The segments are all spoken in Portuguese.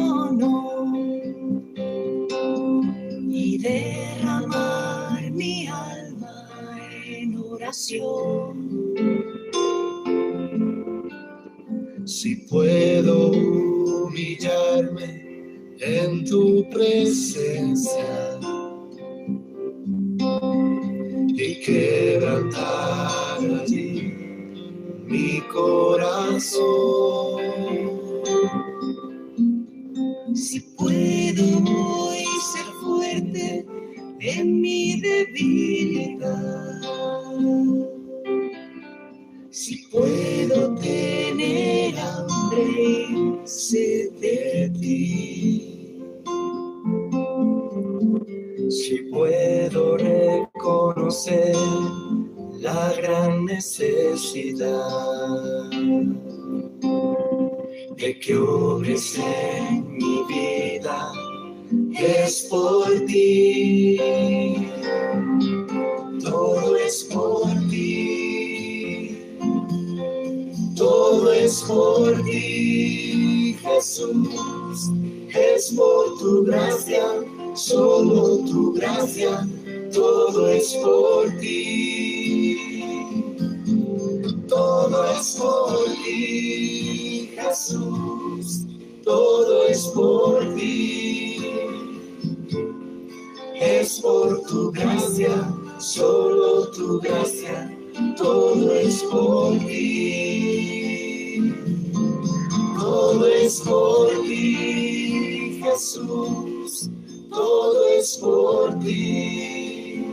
trono y derramar mi alma en oración. Si puedo humillarme en tu presencia y quebrantar allí mi corazón. Si puedo hoy ser fuerte en mi debilidad, si puedo tener hambre y sed de ti, si puedo reconocer la gran necesidad de que obres en mi vida, es por ti, todo es por ti, todo es por ti, Jesús, es por tu gracia, solo tu gracia, todo es por ti, todo es por ti, Jesús, todo es por ti, es por tu gracia, solo tu gracia, todo es por ti, todo es por ti, Jesús, todo es por ti,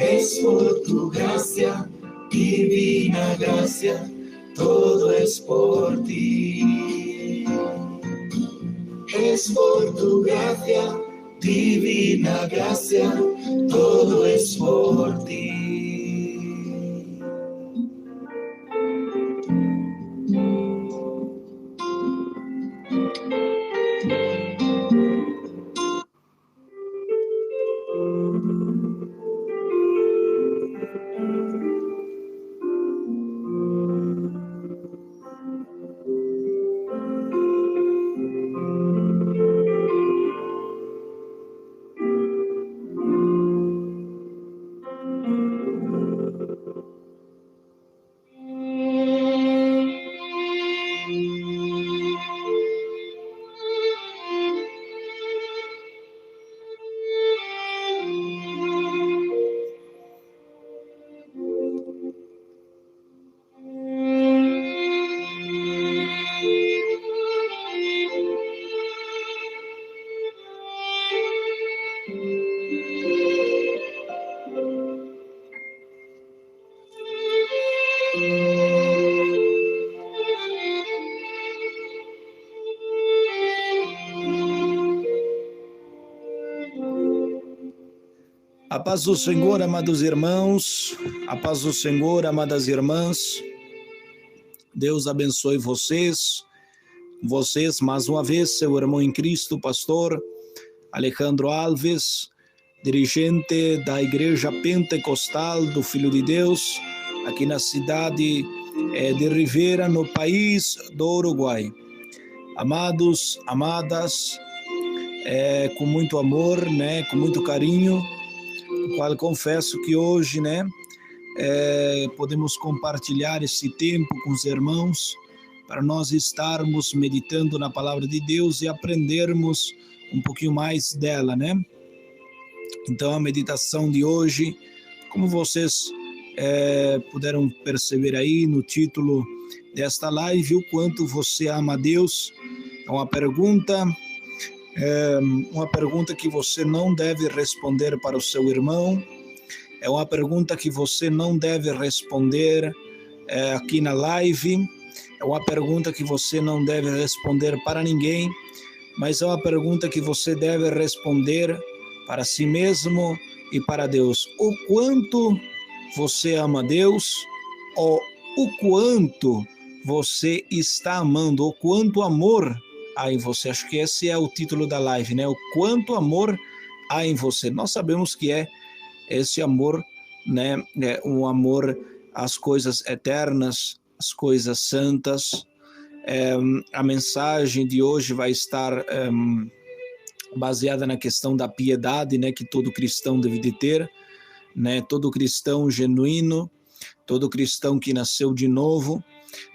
es por tu gracia, divina gracia, todo es por ti, es por tu gracia, divina gracia, todo es por ti. A paz do Senhor, amados irmãos, a paz do Senhor, amadas irmãs, Deus abençoe vocês, mais uma vez, seu irmão em Cristo, pastor Alejandro Alves, dirigente da Igreja Pentecostal do Filho de Deus, aqui na cidade de Rivera, no país do Uruguai. Amados, amadas, com muito amor, né, com muito carinho, o qual confesso que hoje, né, podemos compartilhar esse tempo com os irmãos para nós estarmos meditando na palavra de Deus e aprendermos um pouquinho mais dela, né? Então a meditação de hoje, como vocês puderam perceber aí no título desta live, o quanto você ama a Deus, é uma pergunta que você não deve responder para o seu irmão, é uma pergunta que você não deve responder aqui na live, é uma pergunta que você não deve responder para ninguém, mas é uma pergunta que você deve responder para si mesmo e para Deus. O quanto você ama Deus, ou o quanto você está amando, o quanto amor há em você. Acho que esse é o título da live, né? O quanto amor há em você. Nós sabemos que é esse amor, né? Um amor às coisas eternas, às coisas santas, A mensagem de hoje vai estar baseada na questão da piedade, né, que todo cristão deve de ter, né, todo cristão genuíno, todo cristão que nasceu de novo,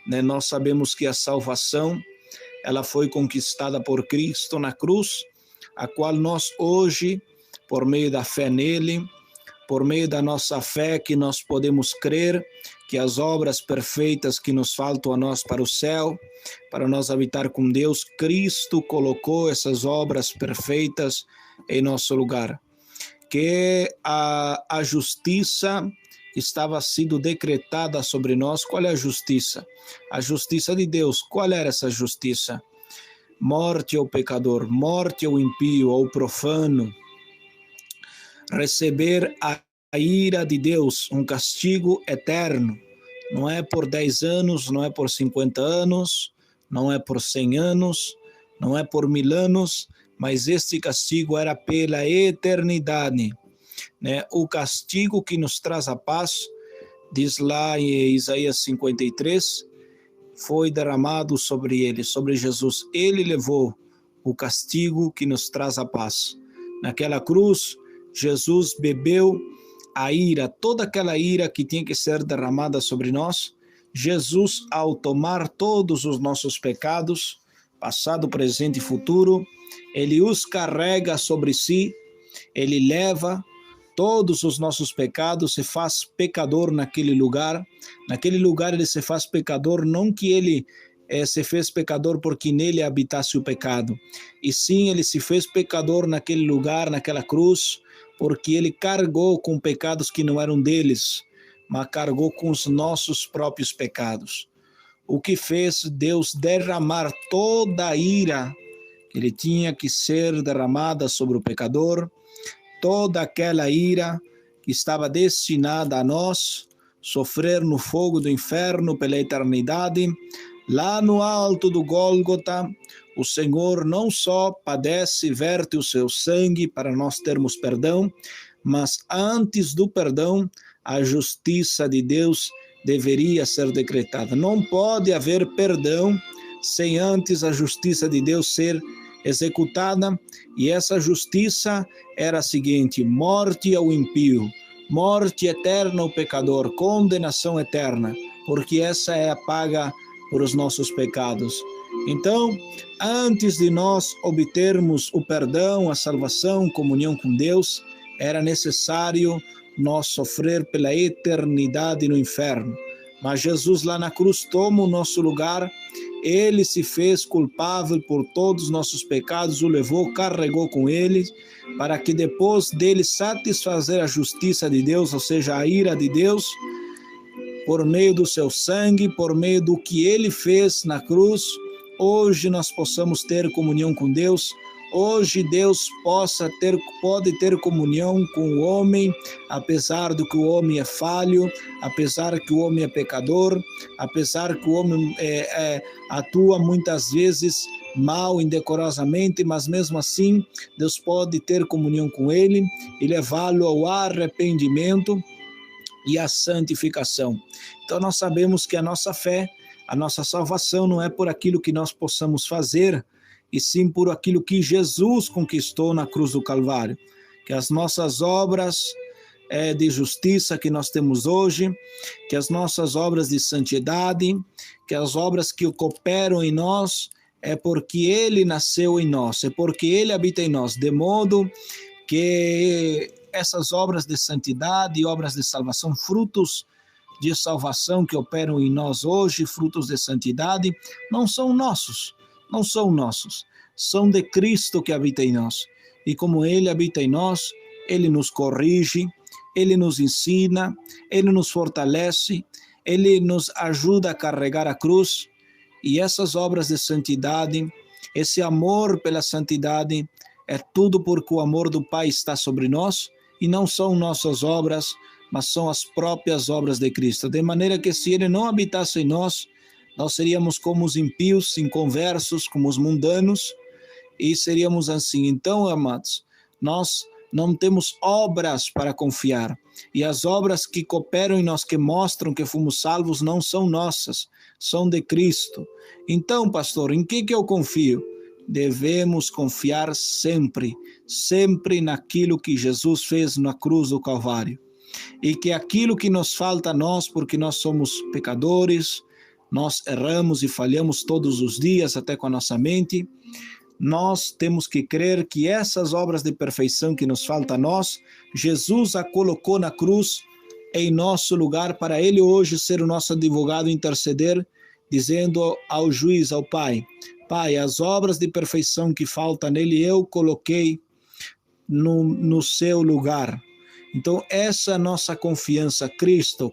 né, nós sabemos que a salvação, ela foi conquistada por Cristo na cruz, a qual nós hoje, por meio da fé nele, por meio da nossa fé que nós podemos crer que as obras perfeitas que nos faltam a nós para o céu, para nós habitar com Deus, Cristo colocou essas obras perfeitas em nosso lugar. Que a justiça estava sendo decretada sobre nós. Qual é a justiça? A justiça de Deus. Qual era essa justiça? Morte ao pecador, morte ao impio, ao profano, receber a ira de Deus, um castigo eterno. Não é por 10 anos, não é por 50 anos, não é por 100 anos, não é por 1000 anos, mas este castigo era pela eternidade, né? O castigo que nos traz a paz, diz lá em Isaías 53, foi derramado sobre ele, sobre Jesus. Ele levou o castigo que nos traz a paz. Naquela cruz, Jesus bebeu a ira, toda aquela ira que tinha que ser derramada sobre nós. Jesus, ao tomar todos os nossos pecados, passado, presente e futuro, ele os carrega sobre si, ele leva todos os nossos pecados, se faz pecador naquele lugar. Naquele lugar ele se faz pecador, não que ele se fez pecador porque nele habitasse o pecado, e sim ele se fez pecador naquele lugar, naquela cruz, porque ele carregou com pecados que não eram deles, mas carregou com os nossos próprios pecados. O que fez Deus derramar toda a ira que ele tinha que ser derramada sobre o pecador, toda aquela ira que estava destinada a nós, sofrer no fogo do inferno pela eternidade, lá no alto do Gólgota, o Senhor não só padece e verte o seu sangue para nós termos perdão, mas antes do perdão, a justiça de Deus deveria ser decretada. Não pode haver perdão sem antes a justiça de Deus ser executada, e essa justiça era a seguinte: morte ao impio, morte eterna ao pecador, condenação eterna, porque essa é a paga por os nossos pecados. Então, antes de nós obtermos o perdão, a salvação, comunhão com Deus, era necessário nós sofrer pela eternidade no inferno. Mas Jesus lá na cruz toma o nosso lugar, ele se fez culpável por todos os nossos pecados, o levou, carregou com ele, para que depois dele satisfazer a justiça de Deus, ou seja, a ira de Deus, por meio do seu sangue, por meio do que ele fez na cruz, hoje nós possamos ter comunhão com Deus. Hoje Deus pode ter comunhão com o homem, apesar do que o homem é falho, apesar que o homem é pecador, apesar que o homem atua muitas vezes mal, indecorosamente, mas mesmo assim Deus pode ter comunhão com ele e levá-lo ao arrependimento e à santificação. Então nós sabemos que a nossa fé, a nossa salvação não é por aquilo que nós possamos fazer, e sim por aquilo que Jesus conquistou na cruz do Calvário. Que as nossas obras de justiça que nós temos hoje, que as nossas obras de santidade, que as obras que cooperam em nós, é porque Ele nasceu em nós, é porque Ele habita em nós, de modo que essas obras de santidade e obras de salvação, frutos de salvação que operam em nós hoje, frutos de santidade, não são nossos, são de Cristo que habita em nós. E como Ele habita em nós, Ele nos corrige, Ele nos ensina, Ele nos fortalece, Ele nos ajuda a carregar a cruz. E essas obras de santidade, esse amor pela santidade, é tudo porque o amor do Pai está sobre nós, e não são nossas obras, mas são as próprias obras de Cristo. De maneira que se Ele não habitasse em nós, nós seríamos como os impíos, inconversos, como os mundanos, e seríamos assim. Então, amados, nós não temos obras para confiar. E as obras que cooperam em nós, que mostram que fomos salvos, não são nossas, são de Cristo. Então, pastor, em que eu confio? Devemos confiar sempre naquilo que Jesus fez na cruz do Calvário. E que aquilo que nos falta a nós, porque nós somos pecadores, nós erramos e falhamos todos os dias, até com a nossa mente, nós temos que crer que essas obras de perfeição que nos faltam a nós, Jesus a colocou na cruz em nosso lugar, para Ele hoje ser o nosso advogado e interceder, dizendo ao juiz, ao Pai, Pai, as obras de perfeição que faltam nele, eu coloquei no seu lugar. Então, essa é a nossa confiança, Cristo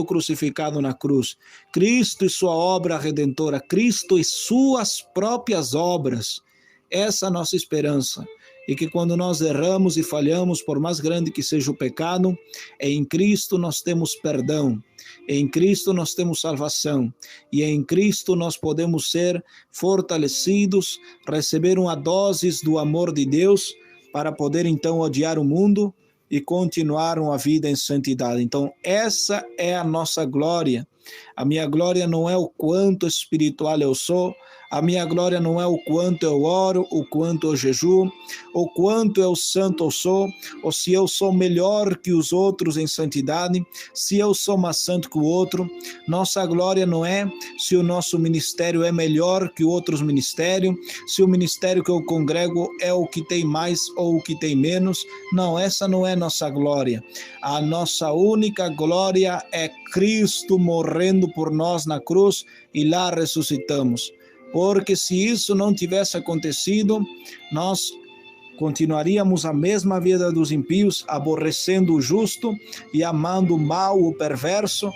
crucificado na cruz, Cristo e sua obra redentora, Cristo e suas próprias obras. Essa é a nossa esperança. E que quando nós erramos e falhamos, por mais grande que seja o pecado, em Cristo nós temos perdão, em Cristo nós temos salvação, e em Cristo nós podemos ser fortalecidos, receber uma dose do amor de Deus, para poder então odiar o mundo e continuar uma vida em santidade. Então, essa é a nossa glória. A minha glória não é o quanto espiritual eu sou, a minha glória não é o quanto eu oro, o quanto eu jejuo, o quanto eu santo eu sou, ou se eu sou melhor que os outros em santidade, se eu sou mais santo que o outro. Nossa glória não é se o nosso ministério é melhor que outros ministérios, se o ministério que eu congrego é o que tem mais ou o que tem menos. Não, essa não é nossa glória. A nossa única glória é Cristo morrendo por nós na cruz e lá ressuscitamos. Porque se isso não tivesse acontecido, nós continuaríamos a mesma vida dos ímpios, aborrecendo o justo e amando o mal, o perverso,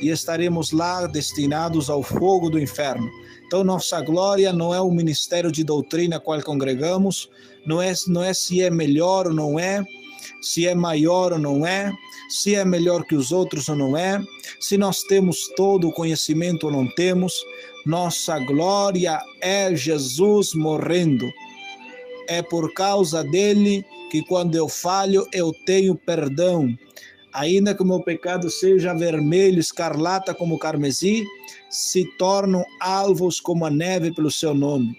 e estaremos lá destinados ao fogo do inferno. Então, nossa glória não é o ministério de doutrina qual congregamos, não é se é melhor ou não é, se é maior ou não é, se é melhor que os outros ou não é, se nós temos todo o conhecimento ou não temos. Nossa glória é Jesus morrendo. É por causa dele que quando eu falho, eu tenho perdão. Ainda que o meu pecado seja vermelho, escarlata como carmesim, se tornam alvos como a neve pelo seu nome.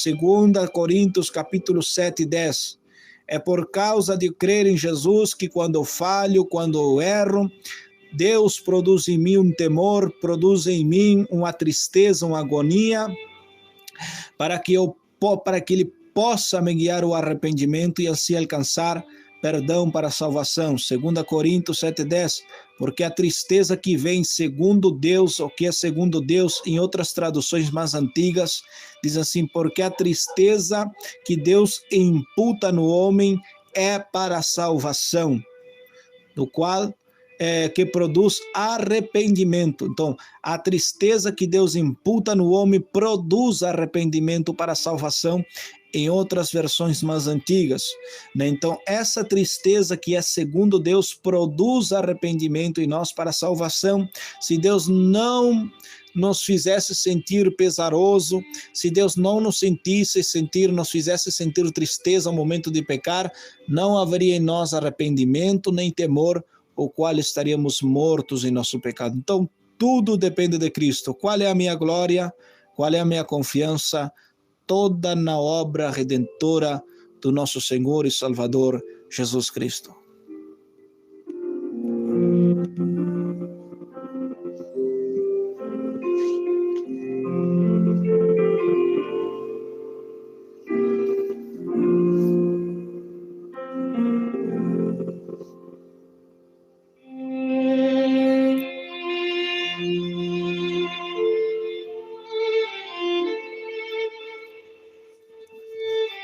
2 Coríntios capítulo 7, 10. É por causa de crer em Jesus que quando eu falho, quando eu erro, Deus produz em mim um temor, produz em mim uma tristeza, uma agonia, para que Ele possa me guiar ao arrependimento e assim alcançar perdão para a salvação. 2 Coríntios 7,10, porque a tristeza que vem segundo Deus, o que é segundo Deus, em outras traduções mais antigas, diz assim, porque a tristeza que Deus imputa no homem é para a salvação, do qual que produz arrependimento. Então, a tristeza que Deus imputa no homem produz arrependimento para a salvação, em outras versões mais antigas, né? Então, essa tristeza que é segundo Deus produz arrependimento em nós para a salvação. Se Deus não nos fizesse sentir pesaroso, se Deus não nos nos fizesse sentir tristeza ao momento de pecar, não haveria em nós arrependimento nem temor, o qual estaríamos mortos em nosso pecado. Então, tudo depende de Cristo. Qual é a minha glória? Qual é a minha confiança? Toda na obra redentora do nosso Senhor e Salvador, Jesus Cristo.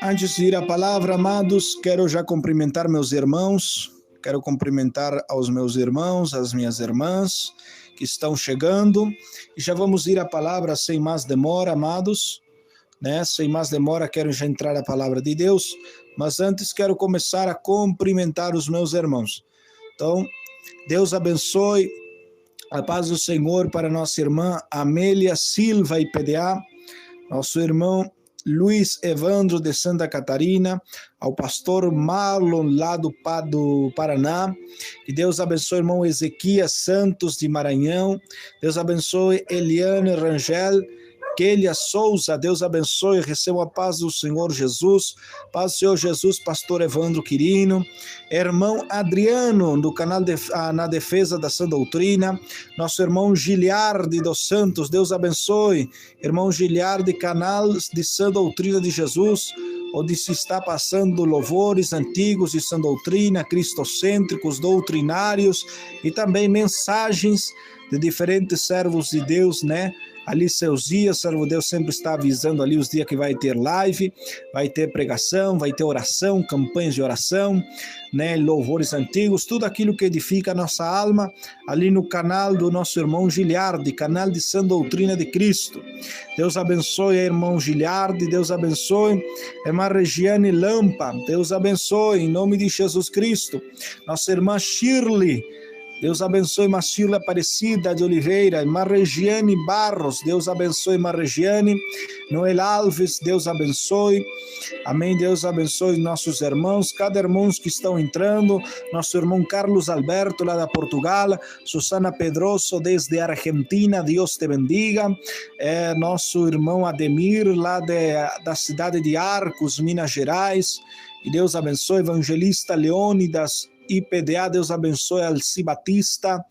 Antes de ir à palavra, amados, quero já cumprimentar meus irmãos, quero cumprimentar aos meus irmãos, às minhas irmãs que estão chegando, e já vamos ir à palavra sem mais demora, amados, né? Sem mais demora, quero já entrar à palavra de Deus, mas antes quero começar a cumprimentar os meus irmãos. Então, Deus abençoe, a paz do Senhor para nossa irmã Amélia Silva e PDA, nosso irmão Luiz Evandro de Santa Catarina, ao pastor Marlon lá do Paraná, que Deus abençoe o irmão Ezequias Santos de Maranhão, Deus abençoe Eliane Rangel, Kélia Souza, Deus abençoe, receba a paz do Senhor Jesus, paz do Senhor Jesus, pastor Evandro Quirino, irmão Adriano, do canal Na Defesa da Sã Doutrina, nosso irmão Giliardi dos Santos, Deus abençoe, irmão Giliardi, canal de Sã Doutrina de Jesus, onde se está passando louvores antigos de Sã Doutrina, cristocêntricos, doutrinários, e também mensagens de diferentes servos de Deus, né? Ali seus dias, servo Deus sempre está avisando ali os dias que vai ter live, vai ter pregação, vai ter oração, campanhas de oração, né, louvores antigos, tudo aquilo que edifica a nossa alma, ali no canal do nosso irmão Giliardi, canal de Sã Doutrina de Cristo. Deus abençoe, irmão Giliardi, Deus abençoe, irmã Regiane Lampa, Deus abençoe, em nome de Jesus Cristo. Nossa irmã Shirley, Deus abençoe, irmã Shirley Aparecida de Oliveira, irmã Regiane Barros, Deus abençoe, irmã Regiane, Noel Alves, Deus abençoe, amém, Deus abençoe nossos irmãos, cada irmão que estão entrando, nosso irmão Carlos Alberto, lá da Portugal, Susana Pedroso, desde Argentina, Deus te bendiga, nosso irmão Ademir, lá da cidade de Arcos, Minas Gerais, e Deus abençoe, evangelista Leônidas, IPDA, Deus abençoe Alci Batista,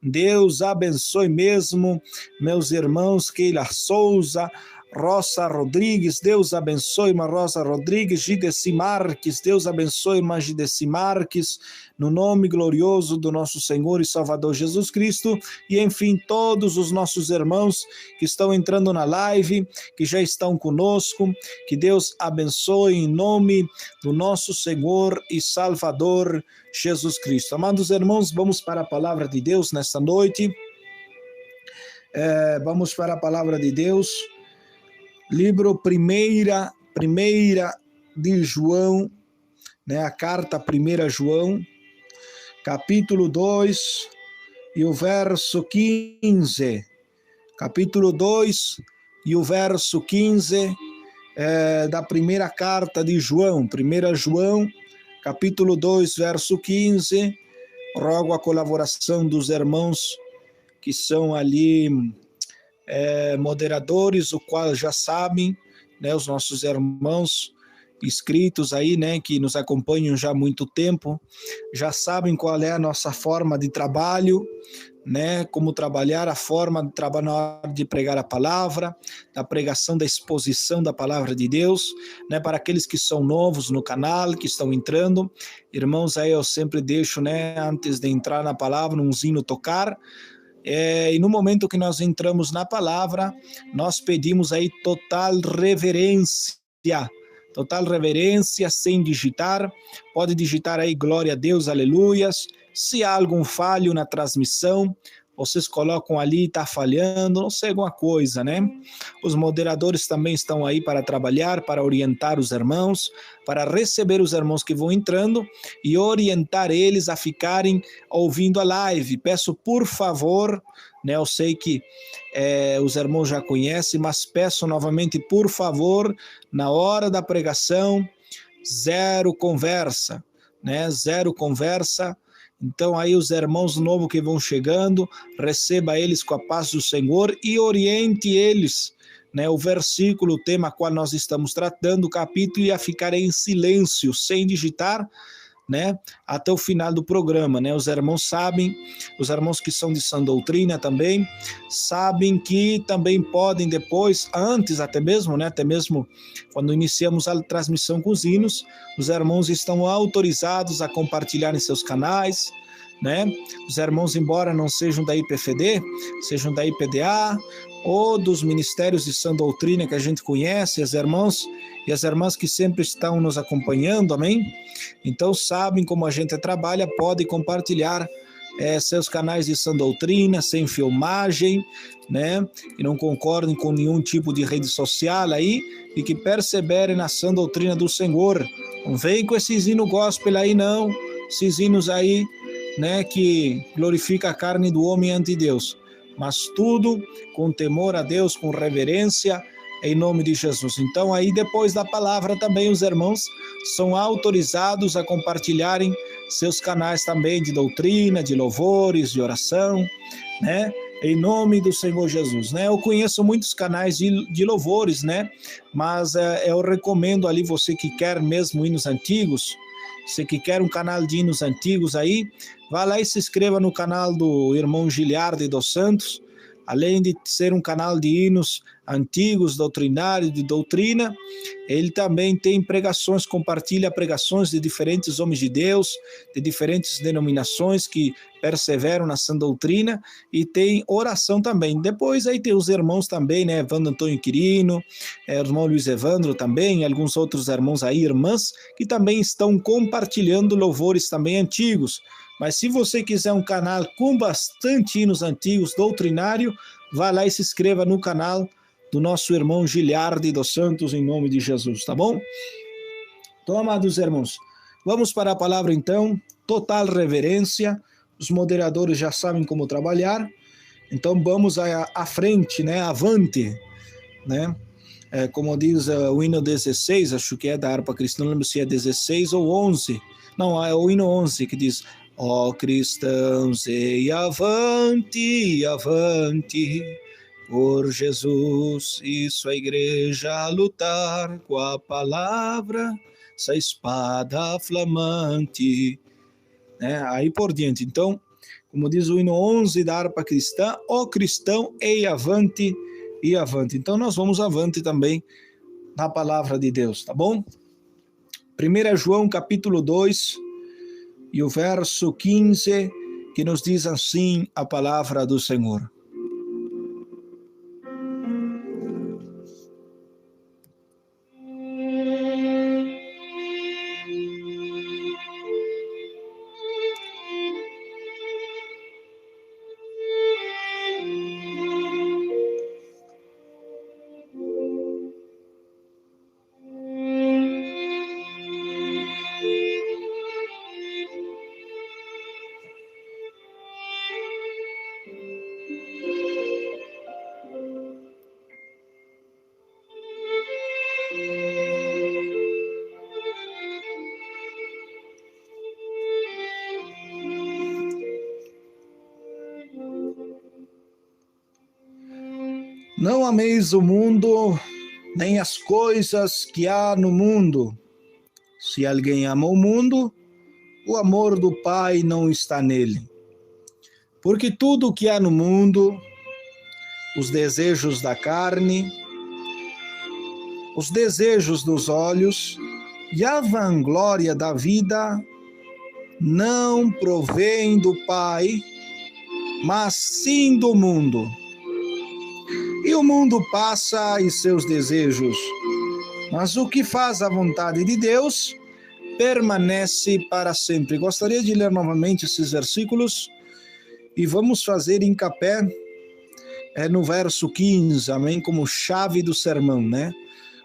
Deus abençoe mesmo meus irmãos Keila Souza, Rosa Rodrigues, Deus abençoe, irmã Rosa Rodrigues, Gideci Marques, Deus abençoe, irmã Gideci Marques, no nome glorioso do nosso Senhor e Salvador Jesus Cristo, e enfim, todos os nossos irmãos que estão entrando na live, que já estão conosco, que Deus abençoe em nome do nosso Senhor e Salvador Jesus Cristo. Amados irmãos, vamos para a palavra de Deus nesta noite, vamos para a palavra de Deus, livro primeira de João, né, a carta 1 João, capítulo 2 e o verso 15, capítulo 2 e o verso 15 da primeira carta de João, 1 João, capítulo 2, verso 15, rogo a colaboração dos irmãos que são ali moderadores, o qual já sabem, né, os nossos irmãos inscritos aí, né, que nos acompanham já há muito tempo, já sabem qual é a nossa forma de trabalho, né, como trabalhar, a forma de trabalhar na hora de pregar a palavra, da pregação, da exposição da palavra de Deus, né, para aqueles que são novos no canal, que estão entrando, irmãos, aí eu sempre deixo, né, antes de entrar na palavra, um hino tocar, e no momento que nós entramos na palavra, nós pedimos aí total reverência, sem digitar, pode digitar aí glória a Deus, aleluias, se há algum falho na transmissão, vocês colocam ali, está falhando, não sei, alguma coisa, né? Os moderadores também estão aí para trabalhar, para orientar os irmãos, para receber os irmãos que vão entrando e orientar eles a ficarem ouvindo a live. Peço, por favor, né? Eu sei que os irmãos já conhecem, mas peço novamente, por favor, na hora da pregação, zero conversa, né? Zero conversa. Então aí os irmãos novos que vão chegando, receba eles com a paz do Senhor e oriente eles, né, o versículo, o tema qual nós estamos tratando, o capítulo, e a ficar em silêncio, sem digitar, né, até o final do programa, né? Os irmãos sabem, os irmãos que são de Sã Doutrina também, sabem que também podem depois, antes até mesmo, né, até mesmo quando iniciamos a transmissão com os hinos, os irmãos estão autorizados a compartilhar em seus canais, né? Os irmãos, embora não sejam da IPFD, sejam da IPDA, ou dos ministérios de Sã Doutrina que a gente conhece, os irmãos e as irmãs que sempre estão nos acompanhando, amém? Então sabem como a gente trabalha, pode compartilhar seus canais de Sã Doutrina, sem filmagem, né? Que não concordem com nenhum tipo de rede social aí, e que perseverem na Sã Doutrina do Senhor. Não vem com esses hinos gospel aí não, esses hinos aí, né, que glorifica a carne do homem ante Deus, mas tudo com temor a Deus, com reverência, em nome de Jesus. Então, aí depois da palavra também os irmãos são autorizados a compartilharem seus canais também de doutrina, de louvores, de oração, né? Em nome do Senhor Jesus, né? Eu conheço muitos canais de louvores, né? Mas eu recomendo ali, você que quer mesmo hinos antigos, você que quer um canal de hinos antigos aí, vá lá e se inscreva no canal do irmão Giliardi dos Santos. Além de ser um canal de hinos antigos, doutrinários, de doutrina, ele também tem pregações, compartilha pregações de diferentes homens de Deus, de diferentes denominações que perseveram na sã doutrina, e tem oração também. Depois aí tem os irmãos também, né, Evandro Antônio Quirino, irmão Luiz Evandro também, alguns outros irmãos aí, irmãs, que também estão compartilhando louvores também antigos. Mas se você quiser um canal com bastante hinos antigos, doutrinário, vá lá e se inscreva no canal do nosso irmão Giliardi dos Santos, em nome de Jesus, tá bom? Então, amados irmãos, vamos para a palavra então, total reverência, os moderadores já sabem como trabalhar, então vamos à frente, né, avante, né? Como diz o hino 16, acho que é da harpa cristã, não lembro se é 16 ou 11, não, é o hino 11 que diz: ó cristãos, e avante, avante, por Jesus e sua igreja a lutar com a palavra, essa espada flamante, né? Aí por diante. Então, como diz o hino 11 da harpa cristã, ó cristão, e avante, e avante. Então nós vamos avante também na palavra de Deus, tá bom? 1 João capítulo 2, e o verso 15, que nos diz assim a palavra do Senhor. Não ameis o mundo, nem as coisas que há no mundo. Se alguém ama o mundo, o amor do Pai não está nele. Porque tudo o que há no mundo, os desejos da carne, os desejos dos olhos e a vanglória da vida, não provém do Pai, mas sim do mundo. E o mundo passa e seus desejos, mas o que faz a vontade de Deus permanece para sempre. Gostaria de ler novamente esses versículos e vamos fazer encapé no verso 15, amém? Como chave do sermão, né?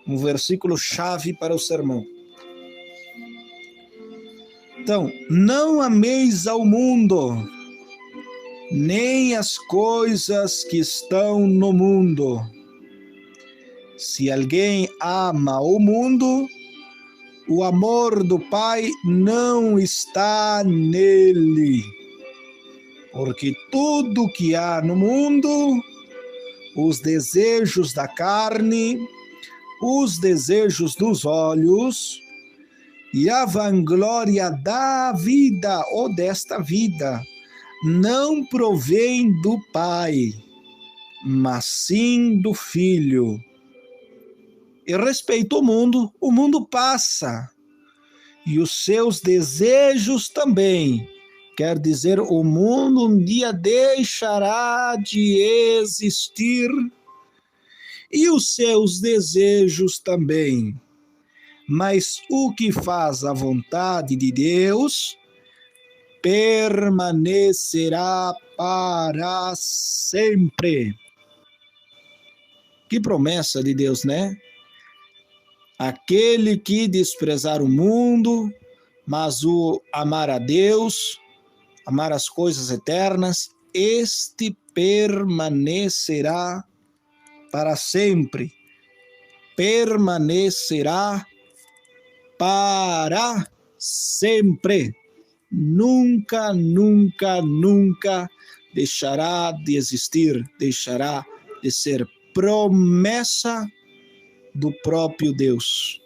Um versículo chave para o sermão. Então, não ameis ao mundo, nem as coisas que estão no mundo. Se alguém ama o mundo, o amor do Pai não está nele. Porque tudo que há no mundo, os desejos da carne, os desejos dos olhos e a vanglória da vida ou desta vida, não provém do Pai, mas sim do Filho. E respeito ao mundo, o mundo passa, e os seus desejos também. Quer dizer, o mundo um dia deixará de existir, e os seus desejos também. Mas o que faz a vontade de Deus permanecerá para sempre. Que promessa de Deus, né? Aquele que desprezar o mundo, mas o amar a Deus, amar as coisas eternas, este permanecerá para sempre. permanecerá para sempre. Nunca, nunca, nunca deixará de existir, deixará de ser promessa do próprio Deus.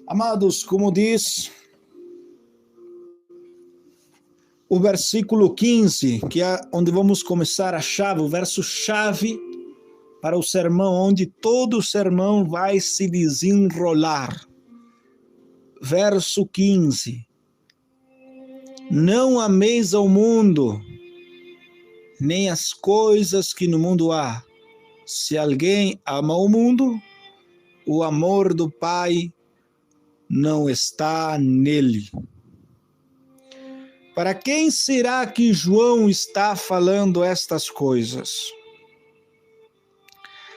Amados, como diz o versículo 15, que é onde vamos começar a chave, o verso-chave para o sermão, onde todo o sermão vai se desenrolar. Verso 15. Não ameis ao mundo, nem as coisas que no mundo há. Se alguém ama o mundo, o amor do Pai não está nele. Para quem será que João está falando estas coisas?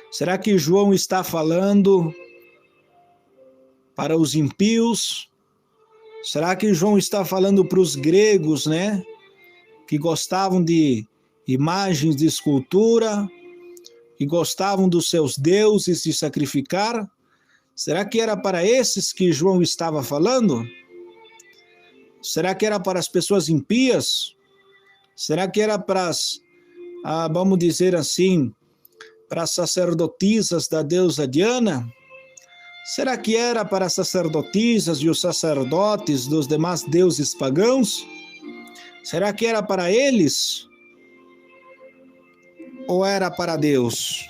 Será que João está falando para os impíos? Será que João está falando para os gregos, né? Que gostavam de imagens de escultura, que gostavam dos seus deuses de sacrificar? Será que era para esses que João estava falando? Será que era para as pessoas impias? Será que era para as, vamos dizer assim, para as sacerdotisas da deusa Diana? Será que era para as sacerdotisas e os sacerdotes dos demais deuses pagãos? Será que era para eles? Ou era para Deus?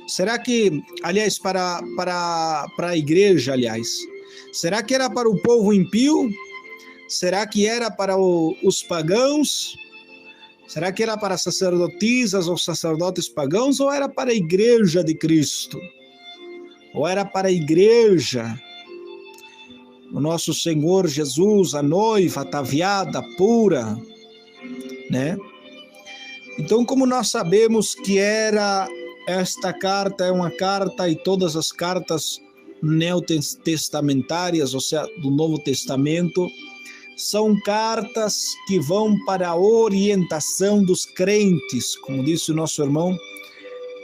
Será que, aliás, para a igreja, aliás, será que era para o povo impio? Será que era para os pagãos? Será que era para sacerdotisas ou sacerdotes pagãos? Ou era para a igreja de Cristo? Ou era para a igreja, o nosso Senhor Jesus, a noiva ataviada, pura, né? Então, como nós sabemos que esta carta é uma carta, e todas as cartas neotestamentárias, ou seja, do Novo Testamento, são cartas que vão para a orientação dos crentes, como disse o nosso irmão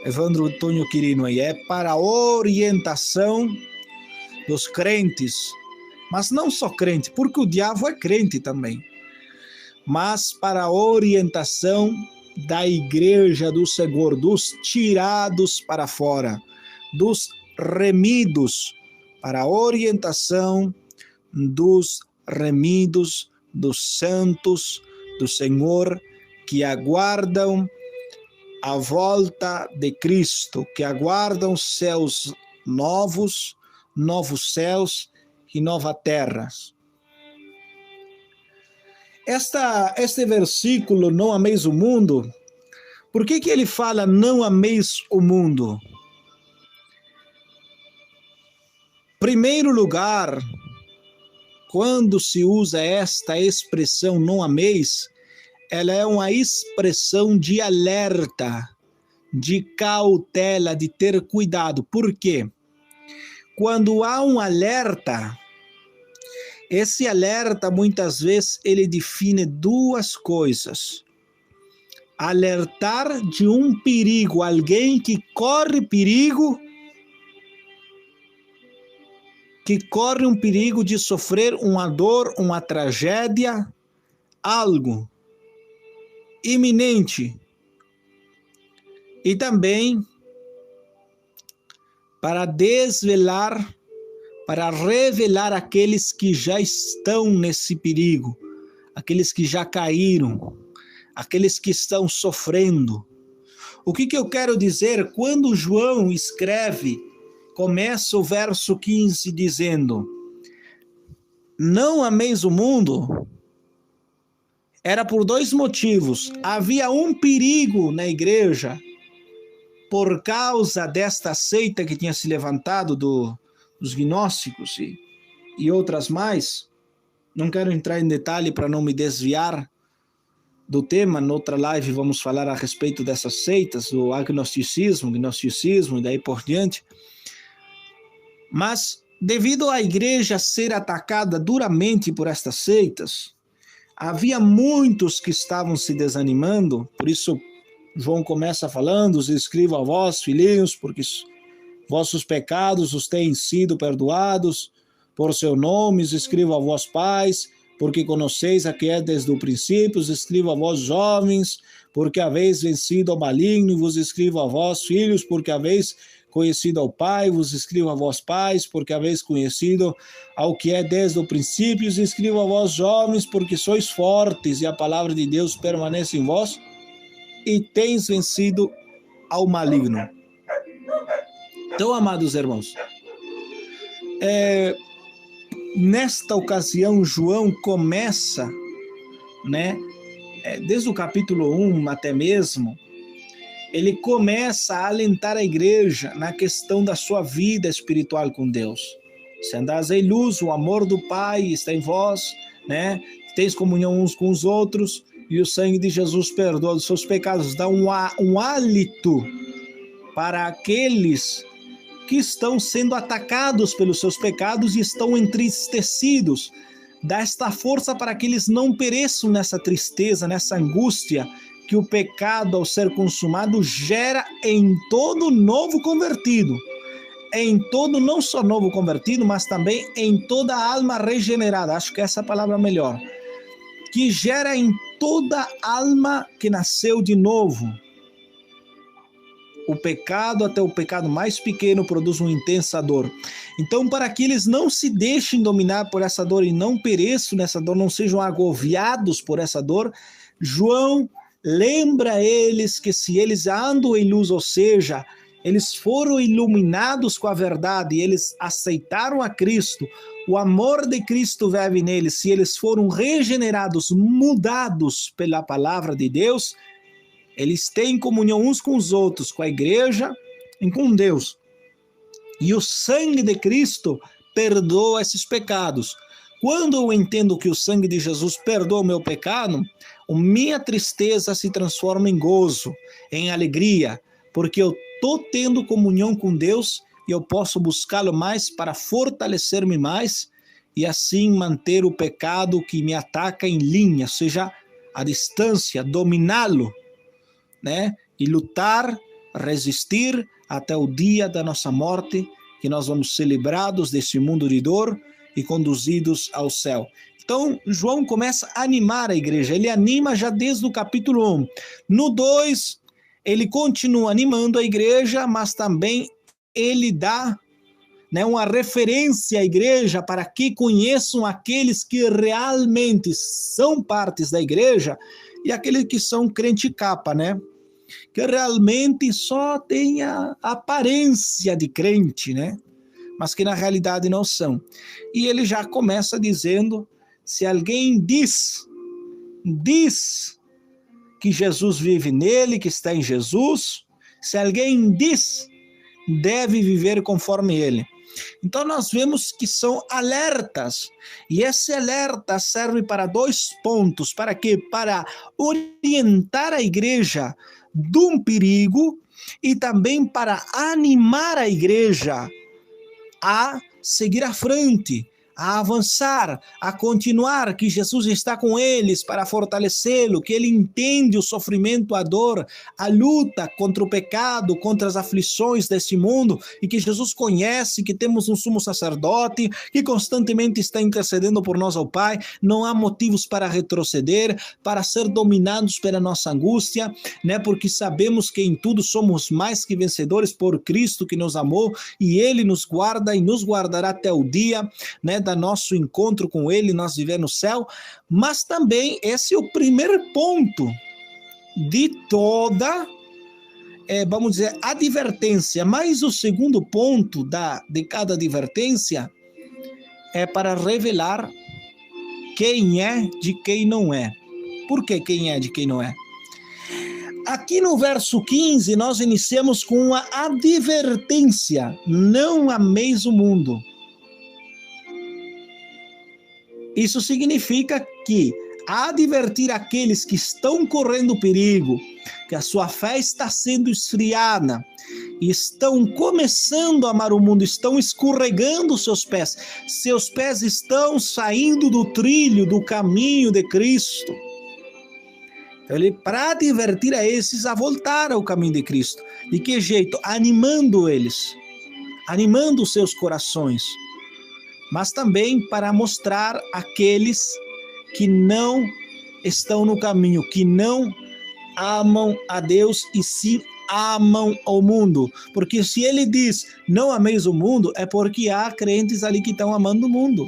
Evandro Antônio Quirino aí, é para a orientação dos crentes, mas não só crente, porque o diabo é crente também, mas para a orientação da igreja do Senhor, dos tirados para fora, dos remidos, para a orientação dos remidos, dos santos do Senhor, que aguardam a volta de Cristo, que aguardam céus novos, novos céus e nova terra. Este versículo, não ameis o mundo, por que ele fala não ameis o mundo? Primeiro lugar, quando se usa esta expressão não ameis, ela é uma expressão de alerta, de cautela, de ter cuidado. Por quê? Quando há um alerta, esse alerta muitas vezes ele define duas coisas. Alertar de um perigo, alguém que corre um perigo de sofrer uma dor, uma tragédia, algo iminente. E também para desvelar, para revelar aqueles que já estão nesse perigo, aqueles que já caíram, aqueles que estão sofrendo. O que eu quero dizer? Quando João escreve, começa o verso 15 dizendo: não ameis o mundo, era por dois motivos. Havia um perigo na igreja, por causa desta seita que tinha se levantado dos gnósticos e outras mais. Não quero entrar em detalhe para não me desviar do tema. Noutra live vamos falar a respeito dessas seitas, do agnosticismo, gnosticismo e daí por diante. Mas, devido à igreja ser atacada duramente por estas seitas, havia muitos que estavam se desanimando. Por isso, João começa falando: escrevo a vós, filhinhos, porque vossos pecados os têm sido perdoados por seu nome. Escrevo a vós, pais, porque conheceis a que é desde o princípio. Escrevo a vós, jovens, porque haveis vencido ao maligno. Vos escrevo a vós, filhos, porque haveis conhecido ao Pai. Vos escrevo a vós, pais, porque haveis conhecido ao que é desde o princípio. Escrevo a vós, jovens, porque sois fortes e a palavra de Deus permanece em vós e tens vencido ao maligno. Então, amados irmãos, nesta ocasião, João começa, desde o capítulo 1 até mesmo, ele começa a alentar a igreja na questão da sua vida espiritual com Deus. Se andais em luz, o amor do Pai está em vós, Tens comunhão uns com os outros, e o sangue de Jesus perdoa os seus pecados. Dá um hálito para aqueles que estão sendo atacados pelos seus pecados e estão entristecidos. Dá esta força para que eles não pereçam nessa tristeza, nessa angústia que o pecado, ao ser consumado, gera em todo novo convertido. Em todo, não só novo convertido, mas também em toda alma regenerada. Acho que essa é a palavra melhor. Que gera em toda alma que nasceu de novo. O pecado, até o pecado mais pequeno, produz uma intensa dor. Então, para que eles não se deixem dominar por essa dor e não pereçam nessa dor, não sejam agoviados por essa dor, João lembra eles que se eles andam em luz, ou seja, eles foram iluminados com a verdade, eles aceitaram a Cristo, o amor de Cristo vive neles, se eles foram regenerados, mudados pela palavra de Deus, eles têm comunhão uns com os outros, com a igreja e com Deus. E o sangue de Cristo perdoa esses pecados. Quando eu entendo que o sangue de Jesus perdoa o meu pecado, a minha tristeza se transforma em gozo, em alegria, porque eu estou tendo comunhão com Deus e eu posso buscá-lo mais para fortalecer-me mais e assim manter o pecado que me ataca em linha, ou seja, a distância, dominá-lo, e lutar, resistir até o dia da nossa morte, que nós vamos ser librados desse mundo de dor e conduzidos ao céu. Então, João começa a animar a igreja, ele anima já desde o capítulo 1. No 2, ele continua animando a igreja, mas também ele dá uma referência à igreja para que conheçam aqueles que realmente são partes da igreja e aqueles que são crente capa, que realmente só tem a aparência de crente, mas que na realidade não são. E ele já começa dizendo, se alguém diz que Jesus vive nele, que está em Jesus, se alguém diz, deve viver conforme ele. Então nós vemos que são alertas, e esse alerta serve para 2 pontos, para quê? Para orientar a igreja de um perigo e também para animar a igreja a seguir à frente, a avançar, a continuar, que Jesus está com eles para fortalecê-lo, que ele entende o sofrimento, a dor, a luta contra o pecado, contra as aflições desse mundo, e que Jesus conhece, que temos um sumo sacerdote, que constantemente está intercedendo por nós ao Pai, não há motivos para retroceder, para ser dominados pela nossa angústia, porque sabemos que em tudo somos mais que vencedores por Cristo que nos amou, e ele nos guarda e nos guardará até o dia, da nosso encontro com ele, nós viver no céu. Mas também esse é o primeiro ponto de toda, vamos dizer, advertência. Mas o segundo ponto de cada advertência é para revelar quem é de quem não é. Por que quem é de quem não é? Aqui no verso 15, nós iniciamos com uma advertência: não ameis o mundo. Isso significa que advertir aqueles que estão correndo perigo, que a sua fé está sendo esfriada, estão começando a amar o mundo, estão escorregando seus pés estão saindo do trilho, do caminho de Cristo. Então, ele, para advertir a esses a voltar ao caminho de Cristo. De que jeito? Animando eles, animando os seus corações, mas também para mostrar àqueles que não estão no caminho, que não amam a Deus e sim amam o mundo. Porque se ele diz, não ameis o mundo, é porque há crentes ali que estão amando o mundo.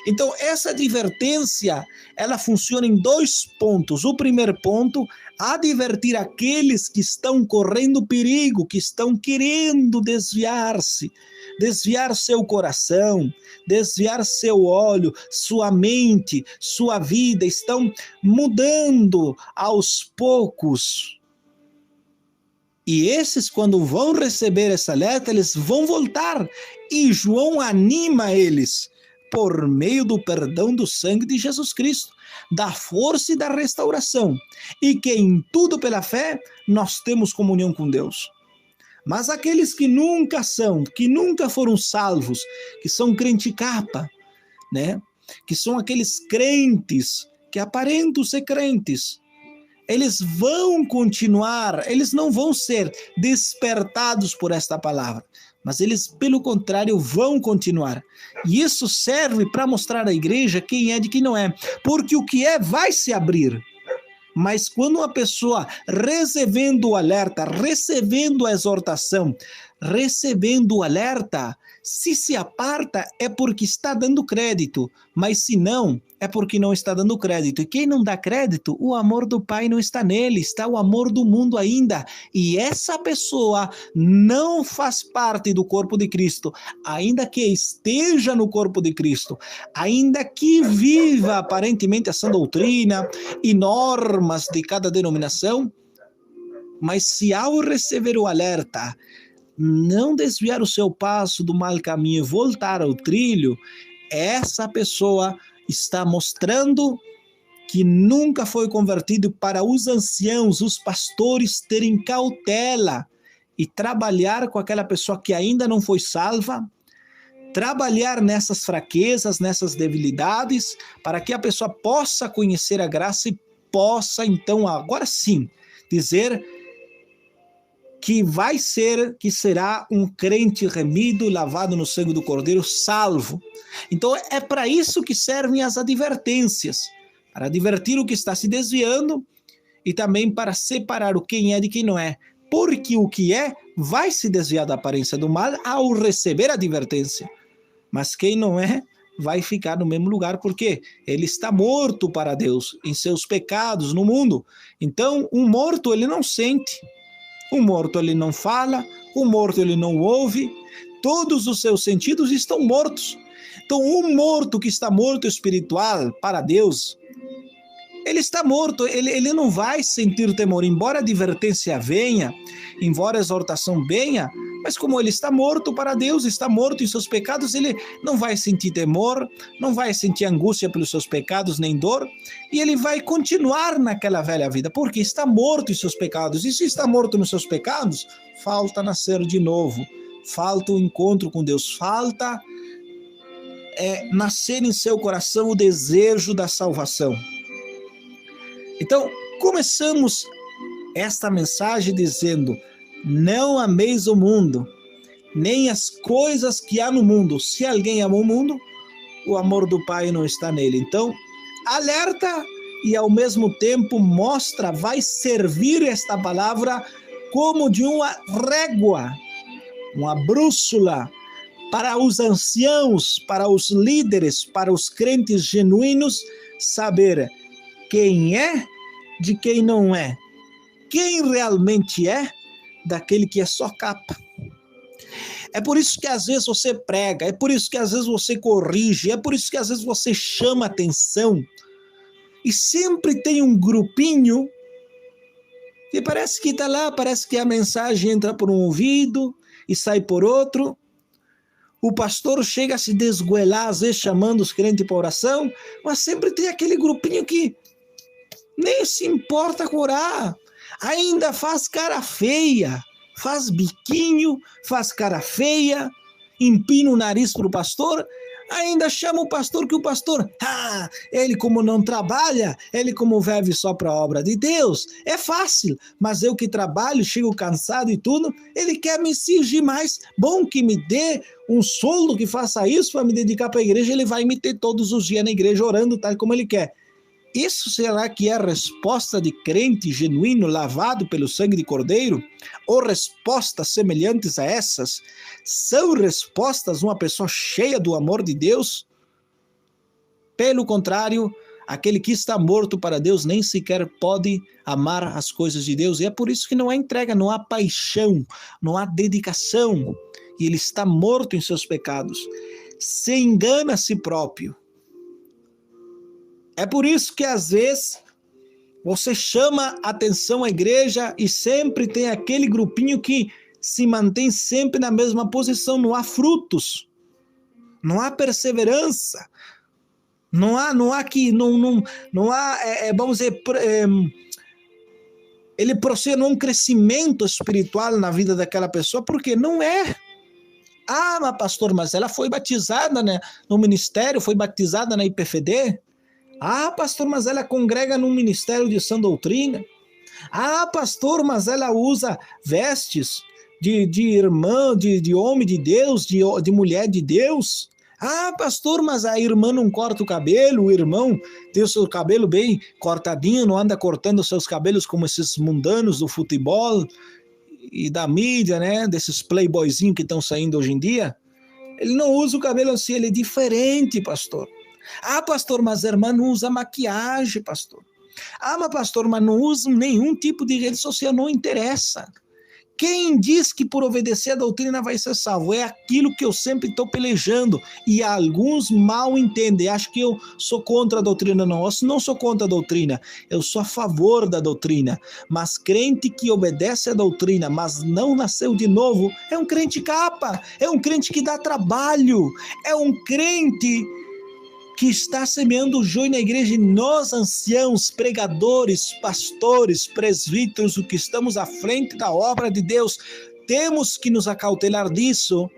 Então, essa advertência, ela funciona em 2 pontos. O primeiro ponto, advertir aqueles que estão correndo perigo, que estão querendo desviar-se, desviar seu coração, desviar seu olho, sua mente, sua vida, estão mudando aos poucos. E esses, quando vão receber essa alerta, eles vão voltar. E João anima eles por meio do perdão do sangue de Jesus Cristo, da força e da restauração, e que em tudo pela fé nós temos comunhão com Deus. Mas aqueles que nunca foram salvos, que são crente capa, né? Que são aqueles crentes que aparentam ser crentes, eles vão continuar, eles não vão ser despertados por esta palavra, mas eles, pelo contrário, vão continuar. E isso serve para mostrar à igreja quem é de quem não é. Porque o que é vai se abrir. Mas quando uma pessoa, recebendo o alerta, recebendo a exortação, recebendo o alerta, se aparta é porque está dando crédito, mas se não, é porque não está dando crédito. E quem não dá crédito, o amor do Pai não está nele, está o amor do mundo ainda. E essa pessoa não faz parte do corpo de Cristo, ainda que esteja no corpo de Cristo, ainda que viva aparentemente essa doutrina e normas de cada denominação, mas se ao receber o alerta, não desviar o seu passo do mau caminho e voltar ao trilho, essa pessoa está mostrando que nunca foi convertido, para os anciãos, os pastores terem cautela e trabalhar com aquela pessoa que ainda não foi salva, trabalhar nessas fraquezas, nessas debilidades, para que a pessoa possa conhecer a graça e possa então, agora sim, dizer que será um crente remido, lavado no sangue do Cordeiro, salvo. Então é para isso que servem as advertências, para advertir o que está se desviando e também para separar o quem é de quem não é, porque o que é vai se desviar da aparência do mal ao receber a advertência, mas quem não é vai ficar no mesmo lugar, porque ele está morto para Deus, em seus pecados, no mundo. Então, um morto, ele não sente. O morto, ele não fala, o morto, ele não ouve, todos os seus sentidos estão mortos. Então, um morto que está morto espiritual para Deus, ele está morto, ele não vai sentir temor, embora a advertência venha, embora a exortação venha, mas como ele está morto para Deus, está morto em seus pecados, ele não vai sentir temor, não vai sentir angústia pelos seus pecados, nem dor, e ele vai continuar naquela velha vida, porque está morto em seus pecados. E se está morto nos seus pecados, falta nascer de novo, falta o encontro com Deus, falta nascer em seu coração o desejo da salvação. Então, começamos esta mensagem dizendo: não ameis o mundo, nem as coisas que há no mundo. Se alguém ama o mundo, o amor do Pai não está nele. Então, alerta e ao mesmo tempo mostra, vai servir esta palavra como de uma régua, uma bússola para os anciãos, para os líderes, para os crentes genuínos, saber quem é de quem não é, quem realmente é daquele que é só capa. É por isso que às vezes você prega, é por isso que às vezes você corrige, é por isso que às vezes você chama atenção, e sempre tem um grupinho que parece que está lá, parece que a mensagem entra por um ouvido e sai por outro, O pastor chega a se desgoelar, às vezes chamando os crentes para oração, mas sempre tem aquele grupinho que nem se importa com orar. Ainda faz cara feia, faz biquinho, faz cara feia, empina o nariz para o pastor, ainda chama o pastor que o pastor, ele como não trabalha, ele como vive só para a obra de Deus, é fácil, mas eu que trabalho, chego cansado e tudo, ele quer me exigir mais, bom que me dê um soldo que faça isso para me dedicar para a igreja, ele vai me ter todos os dias na igreja orando tal como ele quer. Isso será que é a resposta de crente genuíno lavado pelo sangue de Cordeiro? Ou respostas semelhantes a essas? São respostas de uma pessoa cheia do amor de Deus? Pelo contrário, aquele que está morto para Deus nem sequer pode amar as coisas de Deus. E é por isso que não há entrega, não há paixão, não há dedicação. E ele está morto em seus pecados. Se engana a si próprio. É por isso que às vezes você chama atenção à igreja e sempre tem aquele grupinho que se mantém sempre na mesma posição, não há frutos, não há perseverança, não há vamos dizer, ele procede num crescimento espiritual na vida daquela pessoa, porque não é. Mas pastor, mas ela foi batizada, né, no ministério, foi batizada na IPFD. Pastor, mas ela congrega no ministério de sã doutrina. Pastor, mas ela usa vestes de irmã, de homem de Deus, de mulher de Deus. Pastor, mas a irmã não corta o cabelo, o irmão tem o seu cabelo bem cortadinho, não anda cortando os seus cabelos como esses mundanos do futebol e da mídia, né? Desses playboyzinhos que estão saindo hoje em dia. Ele não usa o cabelo assim, ele é diferente, pastor. Pastor, mas a irmã não usa maquiagem, pastor. Mas pastor, mas não usa nenhum tipo de rede social, não interessa. Quem diz que por obedecer a doutrina vai ser salvo? É aquilo que eu sempre estou pelejando. E alguns mal entendem. Acham que eu sou contra a doutrina. Não, eu não sou contra a doutrina. Eu sou a favor da doutrina. Mas crente que obedece a doutrina, mas não nasceu de novo, é um crente capa. É um crente que dá trabalho. É um crente que está semeando o joio na igreja, e nós, anciãos, pregadores, pastores, presbíteros, o que estamos à frente da obra de Deus, temos que nos acautelar disso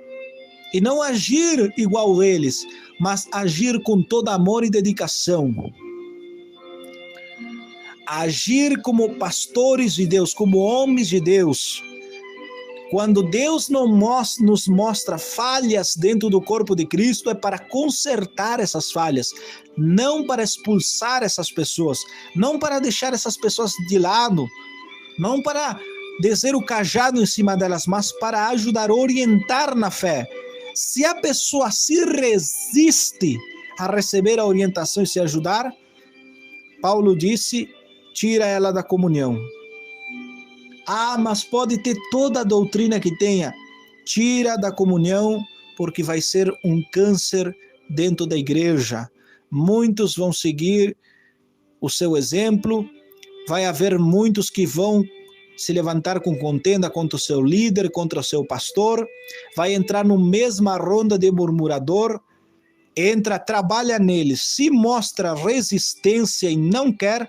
e não agir igual eles, mas agir com todo amor e dedicação. Agir como pastores de Deus, como homens de Deus. Quando Deus nos mostra falhas dentro do corpo de Cristo, é para consertar essas falhas, não para expulsar essas pessoas, não para deixar essas pessoas de lado, não para descer o cajado em cima delas, mas para ajudar a orientar na fé. Se a pessoa se resiste a receber a orientação e se ajudar, Paulo disse, tira ela da comunhão. Mas pode ter toda a doutrina que tenha, tira da comunhão, porque vai ser um câncer dentro da igreja. Muitos vão seguir o seu exemplo, vai haver muitos que vão se levantar com contenda contra o seu líder, contra o seu pastor, vai entrar na mesma ronda de murmurador, trabalha neles, se mostra resistência e não quer,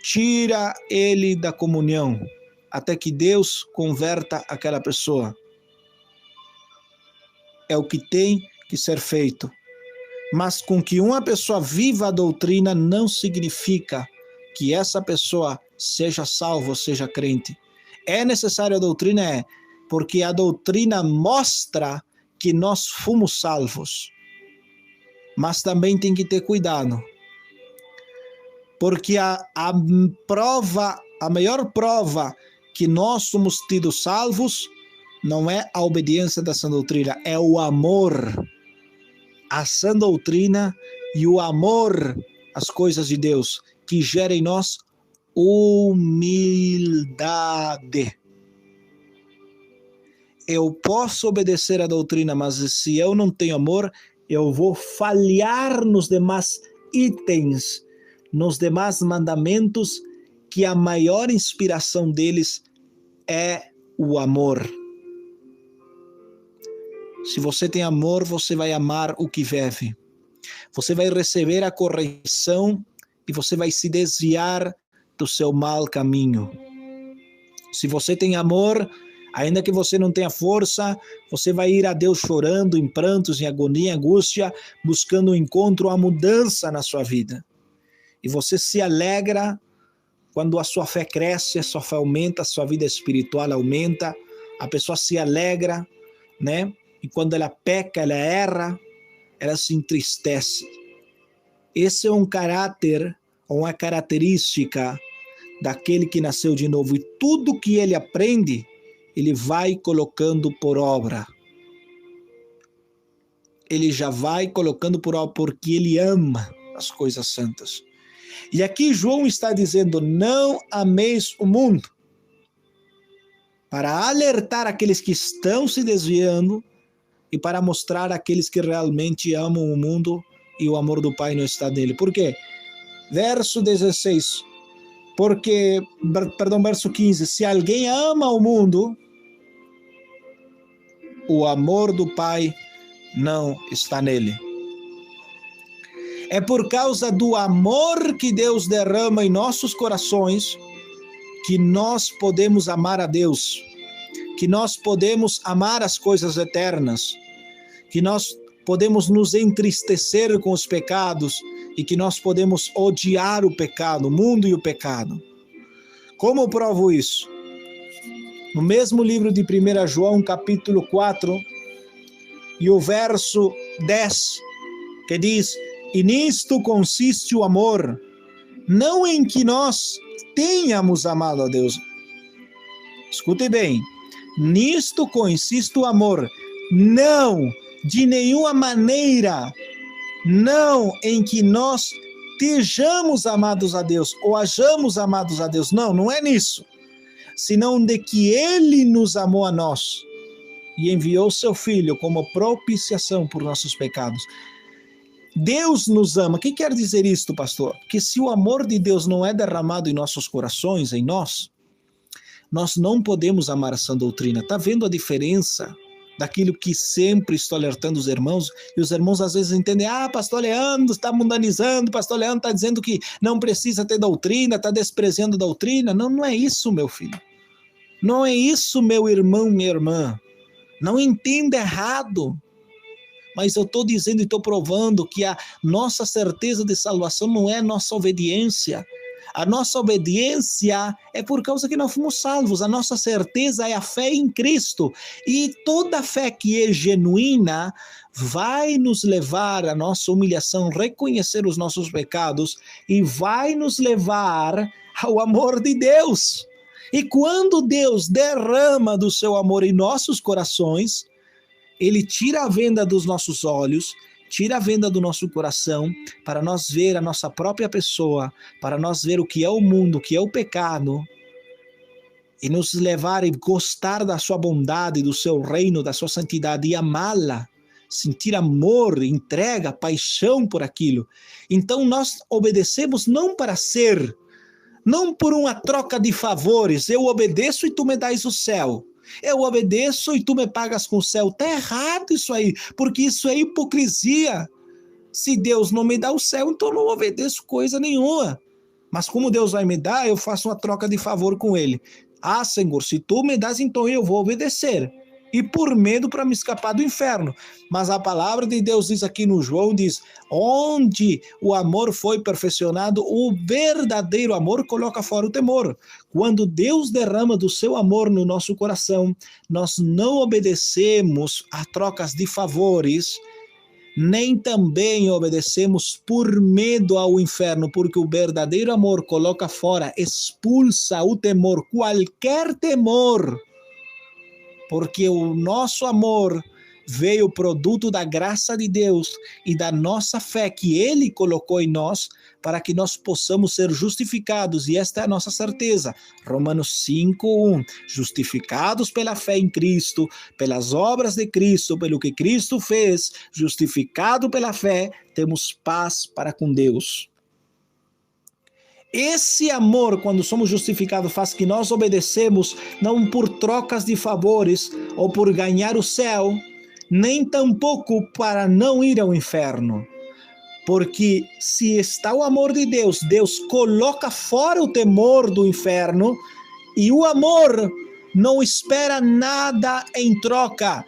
tira ele da comunhão, até que Deus converta aquela pessoa. É o que tem que ser feito. Mas com que uma pessoa viva a doutrina não significa que essa pessoa seja salva, seja crente. É necessário a doutrina, porque a doutrina mostra que nós fomos salvos. Mas também tem que ter cuidado, porque a maior prova que nós somos tidos salvos não é a obediência da sã doutrina, é o amor à sã doutrina e o amor às coisas de Deus, que gera em nós humildade. Eu posso obedecer a doutrina, mas se eu não tenho amor, eu vou falhar nos demais itens, nos demais mandamentos, que a maior inspiração deles é o amor. Se você tem amor, você vai amar o que vive. Você vai receber a correção e você vai se desviar do seu mau caminho. Se você tem amor, ainda que você não tenha força, você vai ir a Deus chorando, em prantos, em agonia, em angústia, buscando um encontro, a mudança na sua vida. E você se alegra quando a sua fé cresce, a sua fé aumenta, a sua vida espiritual aumenta, a pessoa se alegra, né? E quando ela peca, ela erra, ela se entristece. Esse é um caráter, uma característica daquele que nasceu de novo. E tudo que ele aprende, ele vai colocando por obra. Ele já vai colocando por obra porque ele ama as coisas santas. E aqui João está dizendo, não ameis o mundo. Para alertar aqueles que estão se desviando e para mostrar àqueles que realmente amam o mundo e o amor do Pai não está nele. Por quê? Verso 16. Verso 15. Se alguém ama o mundo, o amor do Pai não está nele. É por causa do amor que Deus derrama em nossos corações que nós podemos amar a Deus, que nós podemos amar as coisas eternas, que nós podemos nos entristecer com os pecados e que nós podemos odiar o pecado, o mundo e o pecado. Como eu provo isso? No mesmo livro de 1 João, capítulo 4, e o verso 10, que diz, e nisto consiste o amor, não em que nós tenhamos amado a Deus. Escute bem, nisto consiste o amor, não de nenhuma maneira, não em que nós estejamos amados a Deus, ou hajamos amados a Deus, não é nisso, senão de que Ele nos amou a nós, e enviou seu Filho como propiciação por nossos pecados. Deus nos ama. O que quer dizer isto, pastor? Que se o amor de Deus não é derramado em nossos corações, em nós não podemos amar a sã doutrina. Está vendo a diferença daquilo que sempre estou alertando os irmãos? E os irmãos às vezes entendem, pastor Leandro está mundanizando, pastor Leandro está dizendo que não precisa ter doutrina, está desprezando doutrina. Não é isso, meu filho. Não é isso, meu irmão, minha irmã. Não entenda errado. Mas eu estou dizendo e estou provando que a nossa certeza de salvação não é a nossa obediência. A nossa obediência é por causa que nós fomos salvos. A nossa certeza é a fé em Cristo. E toda fé que é genuína vai nos levar à nossa humilhação, reconhecer os nossos pecados e vai nos levar ao amor de Deus. E quando Deus derrama do seu amor em nossos corações, Ele tira a venda dos nossos olhos, tira a venda do nosso coração, para nós ver a nossa própria pessoa, para nós ver o que é o mundo, o que é o pecado, e nos levar a gostar da sua bondade, do seu reino, da sua santidade, e amá-la, sentir amor, entrega, paixão por aquilo. Então nós obedecemos não para ser, não por uma troca de favores, eu obedeço e tu me dás o céu. Eu obedeço e tu me pagas com o céu. Está errado isso aí, porque isso é hipocrisia. Se Deus não me dá o céu, então eu não obedeço coisa nenhuma. Mas como Deus vai me dar, eu faço uma troca de favor com Ele. Senhor, se tu me das, então eu vou obedecer. E por medo para me escapar do inferno. Mas a palavra de Deus diz aqui no João, diz, onde o amor foi perfeccionado, o verdadeiro amor coloca fora o temor. Quando Deus derrama do seu amor no nosso coração, nós não obedecemos a trocas de favores, nem também obedecemos por medo ao inferno, porque o verdadeiro amor coloca fora, expulsa o temor, qualquer temor. Porque o nosso amor veio produto da graça de Deus e da nossa fé que Ele colocou em nós para que nós possamos ser justificados. E esta é a nossa certeza. Romanos 5:1. Justificados pela fé em Cristo, pelas obras de Cristo, pelo que Cristo fez, justificado pela fé, temos paz para com Deus. Esse amor, quando somos justificados, faz que nós obedecemos, não por trocas de favores ou por ganhar o céu, nem tampouco para não ir ao inferno. Porque se está o amor de Deus, Deus coloca fora o temor do inferno, e o amor não espera nada em troca.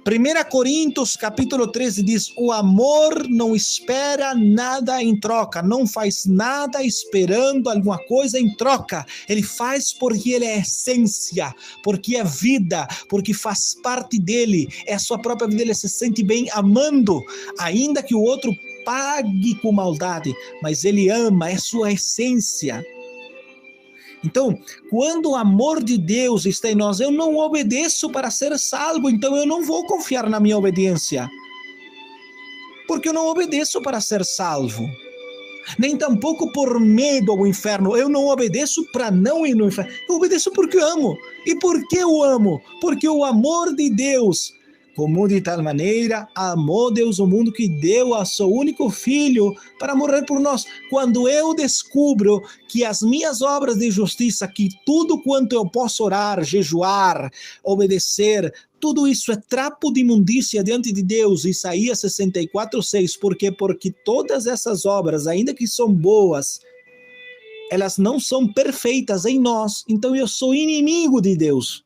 1 Coríntios capítulo 13 diz, o amor não espera nada em troca, não faz nada esperando alguma coisa em troca. Ele faz porque ele é essência, porque é vida, porque faz parte dele, é a sua própria vida, ele se sente bem amando, ainda que o outro pague com maldade, mas ele ama, é sua essência. Então, quando o amor de Deus está em nós, eu não obedeço para ser salvo, então eu não vou confiar na minha obediência, porque eu não obedeço para ser salvo, nem tampouco por medo ao inferno. Eu não obedeço para não ir no inferno, eu obedeço porque amo. E por que eu amo? Porque o amor de Deus, como de tal maneira amou Deus o mundo que deu a seu único filho para morrer por nós. Quando eu descubro que as minhas obras de justiça, que tudo quanto eu posso orar, jejuar, obedecer, tudo isso é trapo de imundícia diante de Deus, Isaías 64:6, porque todas essas obras, ainda que são boas, elas não são perfeitas em nós, então eu sou inimigo de Deus.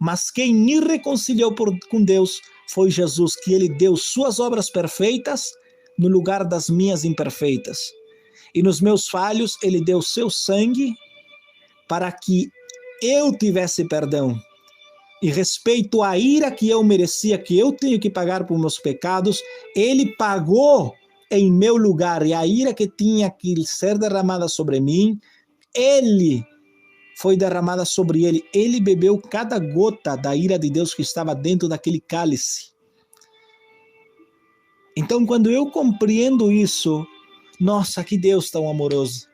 Mas quem me reconciliou com Deus foi Jesus, que ele deu suas obras perfeitas no lugar das minhas imperfeitas. E nos meus falhos, ele deu seu sangue para que eu tivesse perdão. E respeito à ira que eu merecia, que eu tenho que pagar por meus pecados, ele pagou em meu lugar. E a ira que tinha que ser derramada sobre mim, ele foi derramada sobre ele. Ele bebeu cada gota da ira de Deus que estava dentro daquele cálice. Então, quando eu compreendo isso, nossa, que Deus tão amoroso.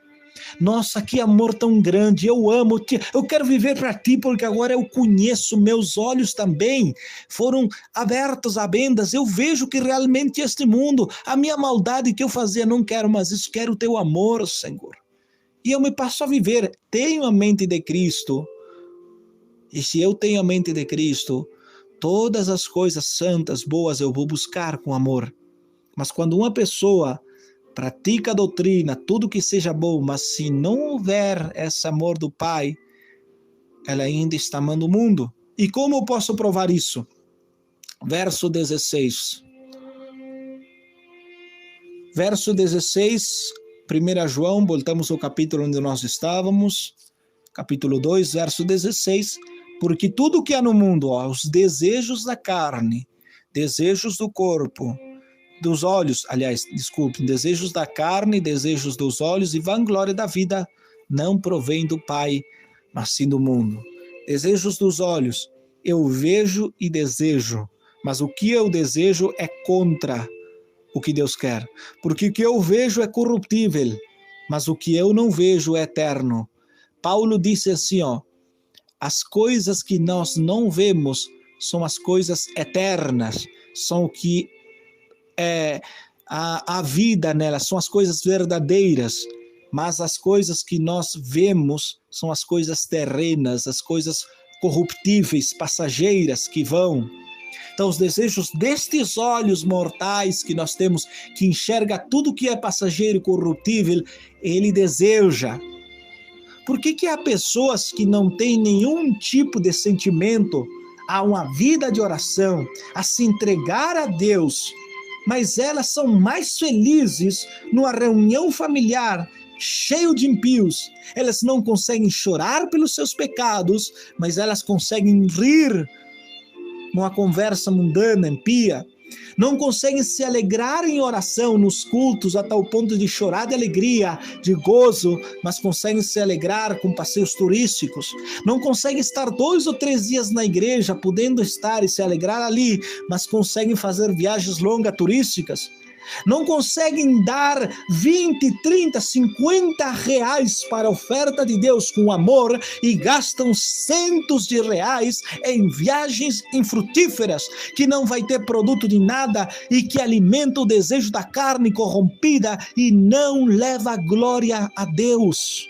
Nossa, que amor tão grande. Eu amo-te. Eu quero viver para ti, porque agora eu conheço. Meus olhos também foram abertos a bendas. Eu vejo que realmente este mundo, a minha maldade que eu fazia, não quero mais isso. Quero o teu amor, Senhor. E eu me passo a viver, tenho a mente de Cristo. E se eu tenho a mente de Cristo, todas as coisas santas, boas, eu vou buscar com amor. Mas quando uma pessoa pratica a doutrina, tudo que seja bom, mas se não houver esse amor do Pai, ela ainda está amando o mundo. E como eu posso provar isso? Verso 16. Verso 16... 1 João, voltamos ao capítulo onde nós estávamos, capítulo 2, verso 16, porque tudo que há no mundo, os desejos da carne, desejos do corpo, dos olhos, desejos da carne, desejos dos olhos e vanglória da vida, não provém do Pai, mas sim do mundo. Desejos dos olhos, eu vejo e desejo, mas o que eu desejo é contra o que Deus quer, porque o que eu vejo é corruptível, mas o que eu não vejo é eterno. Paulo disse assim, as coisas que nós não vemos são as coisas eternas, são o que é a vida nelas, são as coisas verdadeiras, mas as coisas que nós vemos são as coisas terrenas, as coisas corruptíveis, passageiras que vão. Então, os desejos destes olhos mortais que nós temos, que enxerga tudo que é passageiro e corruptível, ele deseja. Por que há pessoas que não têm nenhum tipo de sentimento a uma vida de oração, a se entregar a Deus, mas elas são mais felizes numa reunião familiar cheio de ímpios? Elas não conseguem chorar pelos seus pecados, mas elas conseguem rir numa conversa mundana, impia. Não conseguem se alegrar em oração nos cultos a tal ponto de chorar de alegria, de gozo, mas conseguem se alegrar com passeios turísticos. Não conseguem estar 2 ou 3 dias na igreja, podendo estar e se alegrar ali, mas conseguem fazer viagens longas turísticas. Não conseguem dar 20, 30, 50 reais para a oferta de Deus com amor e gastam centos de reais em viagens infrutíferas, que não vai ter produto de nada e que alimenta o desejo da carne corrompida e não leva glória a Deus.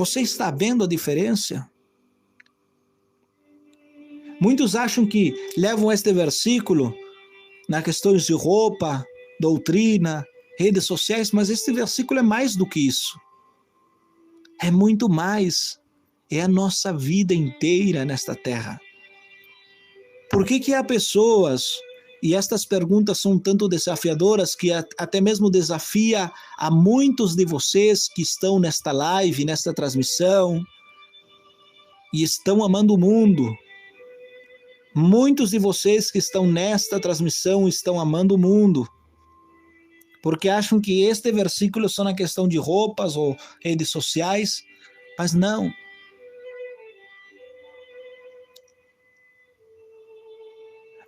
Você está vendo a diferença? Muitos acham que levam este versículo nas questões de roupa, doutrina, redes sociais, mas este versículo é mais do que isso. É muito mais. É a nossa vida inteira nesta terra. Por que há pessoas, e estas perguntas são tanto desafiadoras, que até mesmo desafia a muitos de vocês que estão nesta live, nesta transmissão, e estão amando o mundo. Muitos de vocês que estão nesta transmissão estão amando o mundo, porque acham que este versículo é só na questão de roupas ou redes sociais, mas não.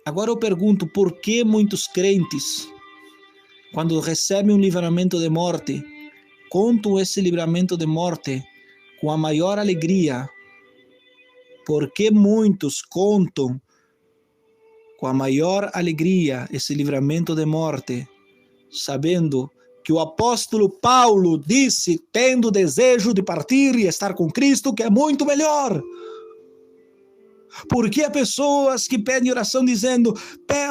Agora eu pergunto, por que muitos crentes, quando recebem um livramento de morte, contam esse livramento de morte com a maior alegria? Por que muitos contam com a maior alegria esse livramento de morte, sabendo que o apóstolo Paulo disse, tendo desejo de partir e estar com Cristo, que é muito melhor? Porque há pessoas que pedem oração dizendo,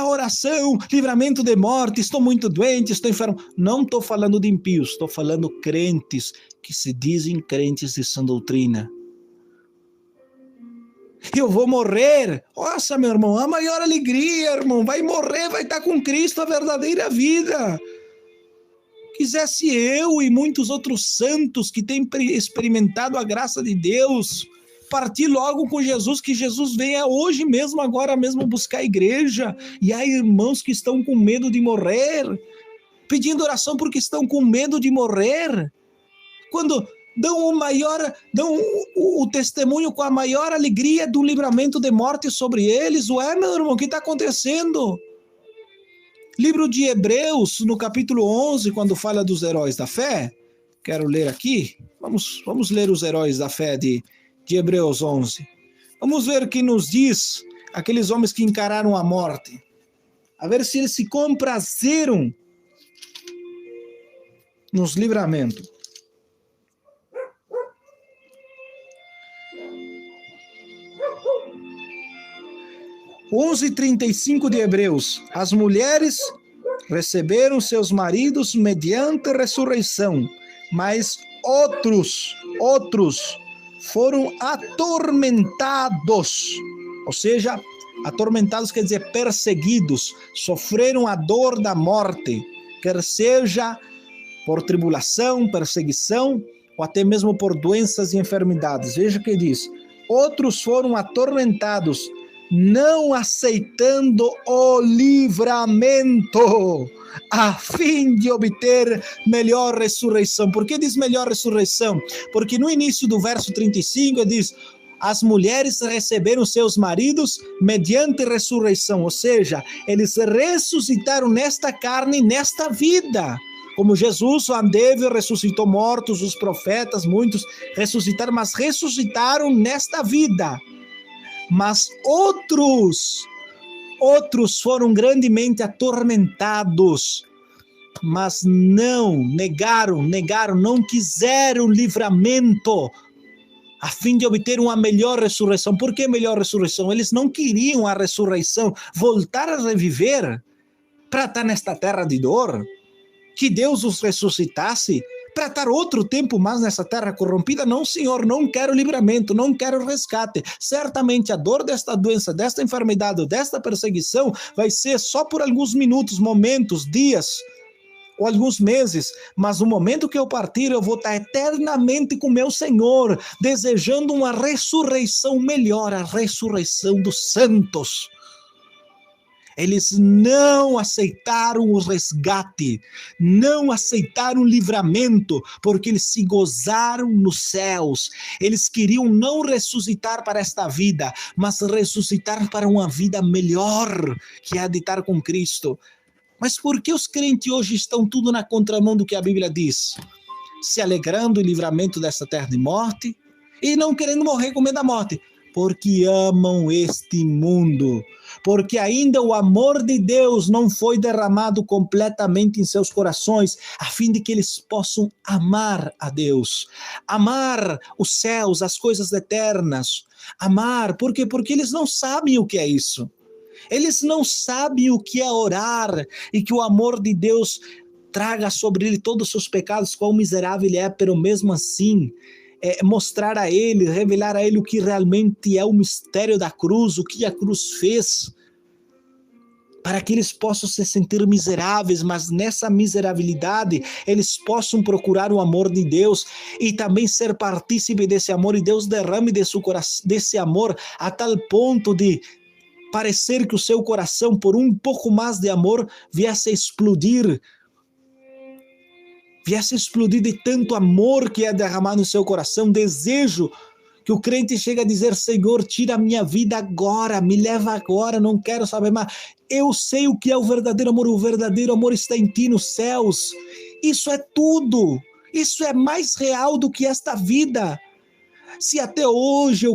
oração, livramento de morte, estou muito doente, estou enfermo. Não estou falando de impíos, estou falando crentes que se dizem crentes de sã doutrina. Eu vou morrer. Nossa, meu irmão, a maior alegria, irmão. Vai morrer, vai estar com Cristo, a verdadeira vida. Quisesse eu e muitos outros santos que têm experimentado a graça de Deus partir logo com Jesus, que Jesus venha hoje mesmo, agora mesmo buscar a igreja. E há irmãos que estão com medo de morrer, pedindo oração porque estão com medo de morrer. Quando dão o testemunho com a maior alegria do livramento de morte sobre eles. Ué, meu irmão, o que está acontecendo? Livro de Hebreus, no capítulo 11, quando fala dos heróis da fé, quero ler aqui, vamos ler os heróis da fé de Hebreus 11. Vamos ver o que nos diz aqueles homens que encararam a morte. A ver se eles se comprazeram nos livramentos. 11:35 de Hebreus. As mulheres receberam seus maridos mediante ressurreição, mas outros foram atormentados. Ou seja, atormentados quer dizer perseguidos, sofreram a dor da morte, quer seja por tribulação, perseguição, ou até mesmo por doenças e enfermidades. Veja o que diz. Outros foram atormentados, não aceitando o livramento, a fim de obter melhor ressurreição. Por que diz melhor ressurreição? Porque no início do verso 35 diz, as mulheres receberam seus maridos mediante ressurreição, ou seja, eles ressuscitaram nesta carne, nesta vida. Como Jesus andeve, ressuscitou mortos, os profetas, muitos ressuscitaram, mas ressuscitaram nesta vida. Mas outros foram grandemente atormentados, mas negaram, não quiseram livramento, a fim de obter uma melhor ressurreição. Por que melhor ressurreição? Eles não queriam a ressurreição, voltar a reviver para estar nesta terra de dor, que Deus os ressuscitasse, para estar outro tempo mais nessa terra corrompida. Não, Senhor, não quero livramento, não quero resgate. Certamente a dor desta doença, desta enfermidade, desta perseguição vai ser só por alguns minutos, momentos, dias ou alguns meses, mas no momento que eu partir, eu vou estar eternamente com meu Senhor, desejando uma ressurreição melhor, a ressurreição dos santos. Eles não aceitaram o resgate, não aceitaram o livramento, porque eles se gozaram nos céus. Eles queriam não ressuscitar para esta vida, mas ressuscitar para uma vida melhor, que é habitar com Cristo. Mas por que os crentes hoje estão tudo na contramão do que a Bíblia diz? Se alegrando em livramento desta terra de morte e não querendo morrer com medo da morte. Porque amam este mundo, porque ainda o amor de Deus não foi derramado completamente em seus corações, a fim de que eles possam amar a Deus, amar os céus, as coisas eternas, amar, por quê? Porque eles não sabem o que é isso. Eles não sabem o que é orar e que o amor de Deus traga sobre ele todos os seus pecados, quão miserável ele é, pero mesmo assim, mostrar a ele, revelar a ele o que realmente é o mistério da cruz, o que a cruz fez, para que eles possam se sentir miseráveis, mas nessa miserabilidade eles possam procurar o amor de Deus e também ser partícipe desse amor, e Deus derrame desse amor a tal ponto de parecer que o seu coração, por um pouco mais de amor, viesse a explodir de tanto amor que é derramado no seu coração, desejo que o crente chega a dizer: Senhor, tira a minha vida agora, me leva agora, não quero saber mais. Eu sei o que é o verdadeiro amor está em ti nos céus. Isso é tudo, isso é mais real do que esta vida. Se até hoje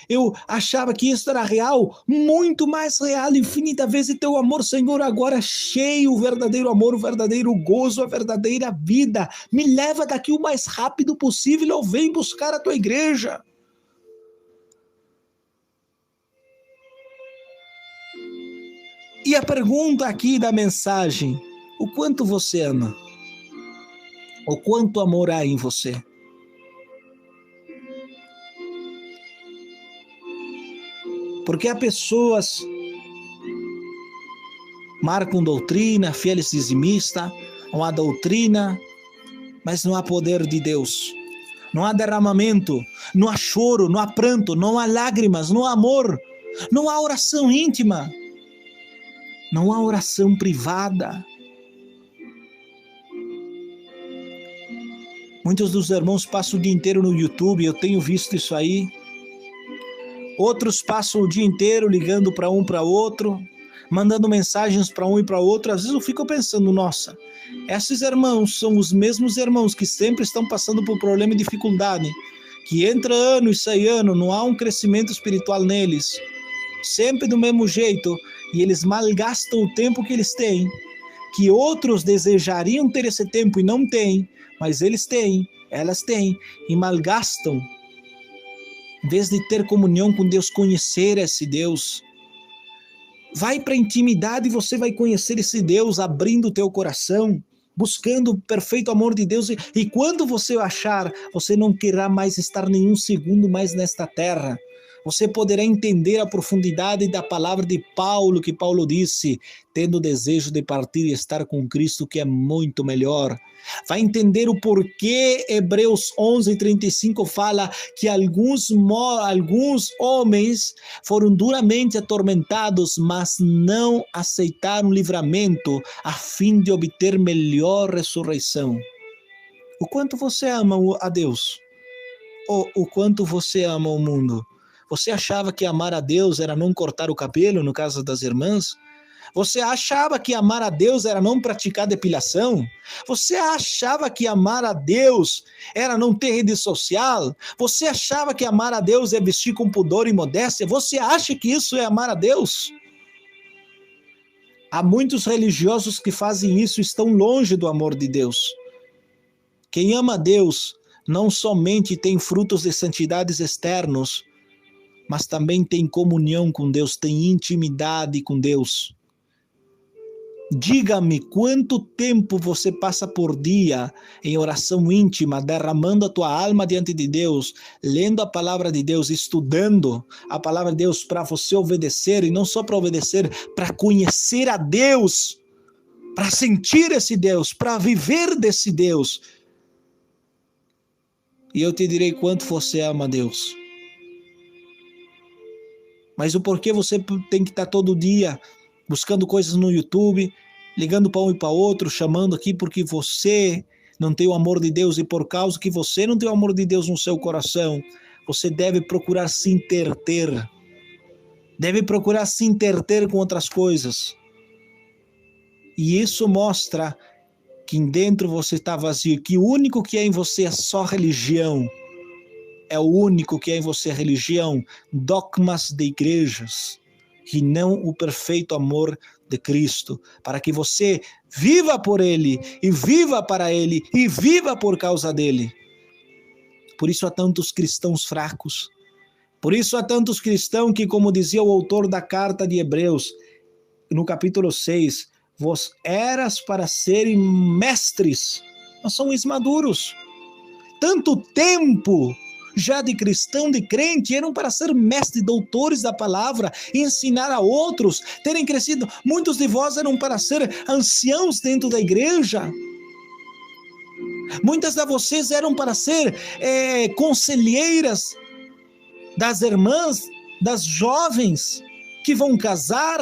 eu achava que isso era real, muito mais real, infinita vezes teu amor, Senhor, agora cheio o verdadeiro amor, o verdadeiro gozo, a verdadeira vida. Me leva daqui o mais rápido possível ou vem buscar a tua igreja. E a pergunta aqui da mensagem: o quanto você ama? O quanto amor há em você? Porque há pessoas marcam doutrina, fieles dizimistas, não há doutrina, mas não há poder de Deus. Não há derramamento, não há choro, não há pranto, não há lágrimas, não há amor, não há oração íntima, não há oração privada. Muitos dos irmãos passam o dia inteiro no YouTube, eu tenho visto isso aí. Outros passam o dia inteiro ligando para um para outro, mandando mensagens para um e para outro. Às vezes eu fico pensando, nossa, esses irmãos são os mesmos irmãos que sempre estão passando por problema e dificuldade, que entra ano e sai ano, não há um crescimento espiritual neles, sempre do mesmo jeito, e eles malgastam o tempo que eles têm, que outros desejariam ter esse tempo e não têm, mas eles têm, elas têm, e malgastam. Em vez de ter comunhão com Deus, conhecer esse Deus. Vai para a intimidade e você vai conhecer esse Deus, abrindo o teu coração, buscando o perfeito amor de Deus. E quando você achar, você não querrá mais estar nenhum segundo mais nesta terra. Você poderá entender a profundidade da palavra de Paulo, que Paulo disse, tendo desejo de partir e estar com Cristo, que é muito melhor. Vai entender o porquê Hebreus 11:35 fala que alguns homens foram duramente atormentados, mas não aceitaram o livramento a fim de obter melhor ressurreição. O quanto você ama a Deus? Ou o quanto você ama o mundo? Você achava que amar a Deus era não cortar o cabelo, no caso das irmãs? Você achava que amar a Deus era não praticar depilação? Você achava que amar a Deus era não ter rede social? Você achava que amar a Deus é vestir com pudor e modéstia? Você acha que isso é amar a Deus? Há muitos religiosos que fazem isso e estão longe do amor de Deus. Quem ama a Deus não somente tem frutos de santidades externos, mas também tem comunhão com Deus, tem intimidade com Deus. Diga-me quanto tempo você passa por dia em oração íntima, derramando a tua alma diante de Deus, lendo a palavra de Deus, estudando a palavra de Deus para você obedecer, e não só para obedecer, para conhecer a Deus, para sentir esse Deus, para viver desse Deus. E eu te direi quanto você ama a Deus. Mas o porquê você tem que estar todo dia buscando coisas no YouTube, ligando para um e para outro, chamando aqui porque você não tem o amor de Deus, e por causa que você não tem o amor de Deus no seu coração, você deve procurar se interter. Deve procurar se interter com outras coisas. E isso mostra que dentro você está vazio, que o único que é em você é só religião. É o único que é em você religião, dogmas de igrejas, e não o perfeito amor de Cristo, para que você viva por Ele, e viva para Ele, e viva por causa dEle. Por isso há tantos cristãos fracos, por isso há tantos cristãos que, como dizia o autor da carta de Hebreus, no capítulo 6, vós eras para serem mestres, mas são imaduros. Tanto tempo já de cristão, de crente, eram para ser mestres, doutores da palavra, e ensinar a outros, terem crescido. Muitos de vós eram para ser anciãos dentro da igreja. Muitas de vocês eram para ser conselheiras das irmãs, das jovens que vão casar,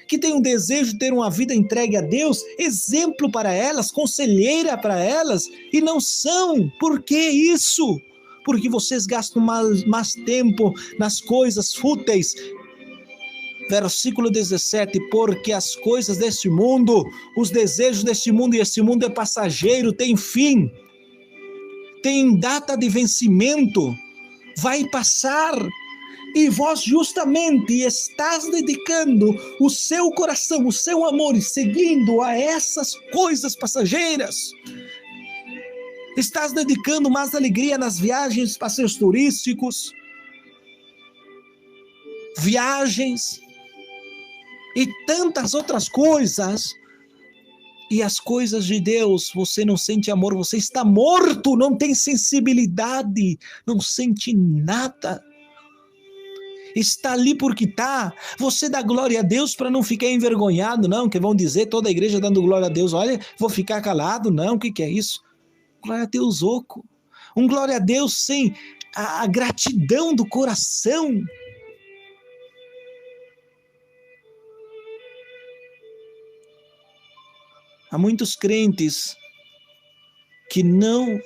que têm um desejo de ter uma vida entregue a Deus, exemplo para elas, conselheira para elas, e não são. Por que isso? Porque vocês gastam mais tempo nas coisas fúteis. Versículo 17, porque as coisas deste mundo, os desejos deste mundo, e este mundo é passageiro, tem fim, tem data de vencimento, vai passar, e vós justamente estás dedicando o seu coração, o seu amor, e seguindo a essas coisas passageiras. Estás dedicando mais alegria nas viagens, passeios turísticos, viagens e tantas outras coisas. E as coisas de Deus, você não sente amor, você está morto, não tem sensibilidade, não sente nada. Está ali porque está. Você dá glória a Deus para não ficar envergonhado, não, que vão dizer toda a igreja dando glória a Deus. Olha, vou ficar calado, não, o que é isso? Glória a Deus oco. Um glória a Deus sem a gratidão do coração. Há muitos crentes que não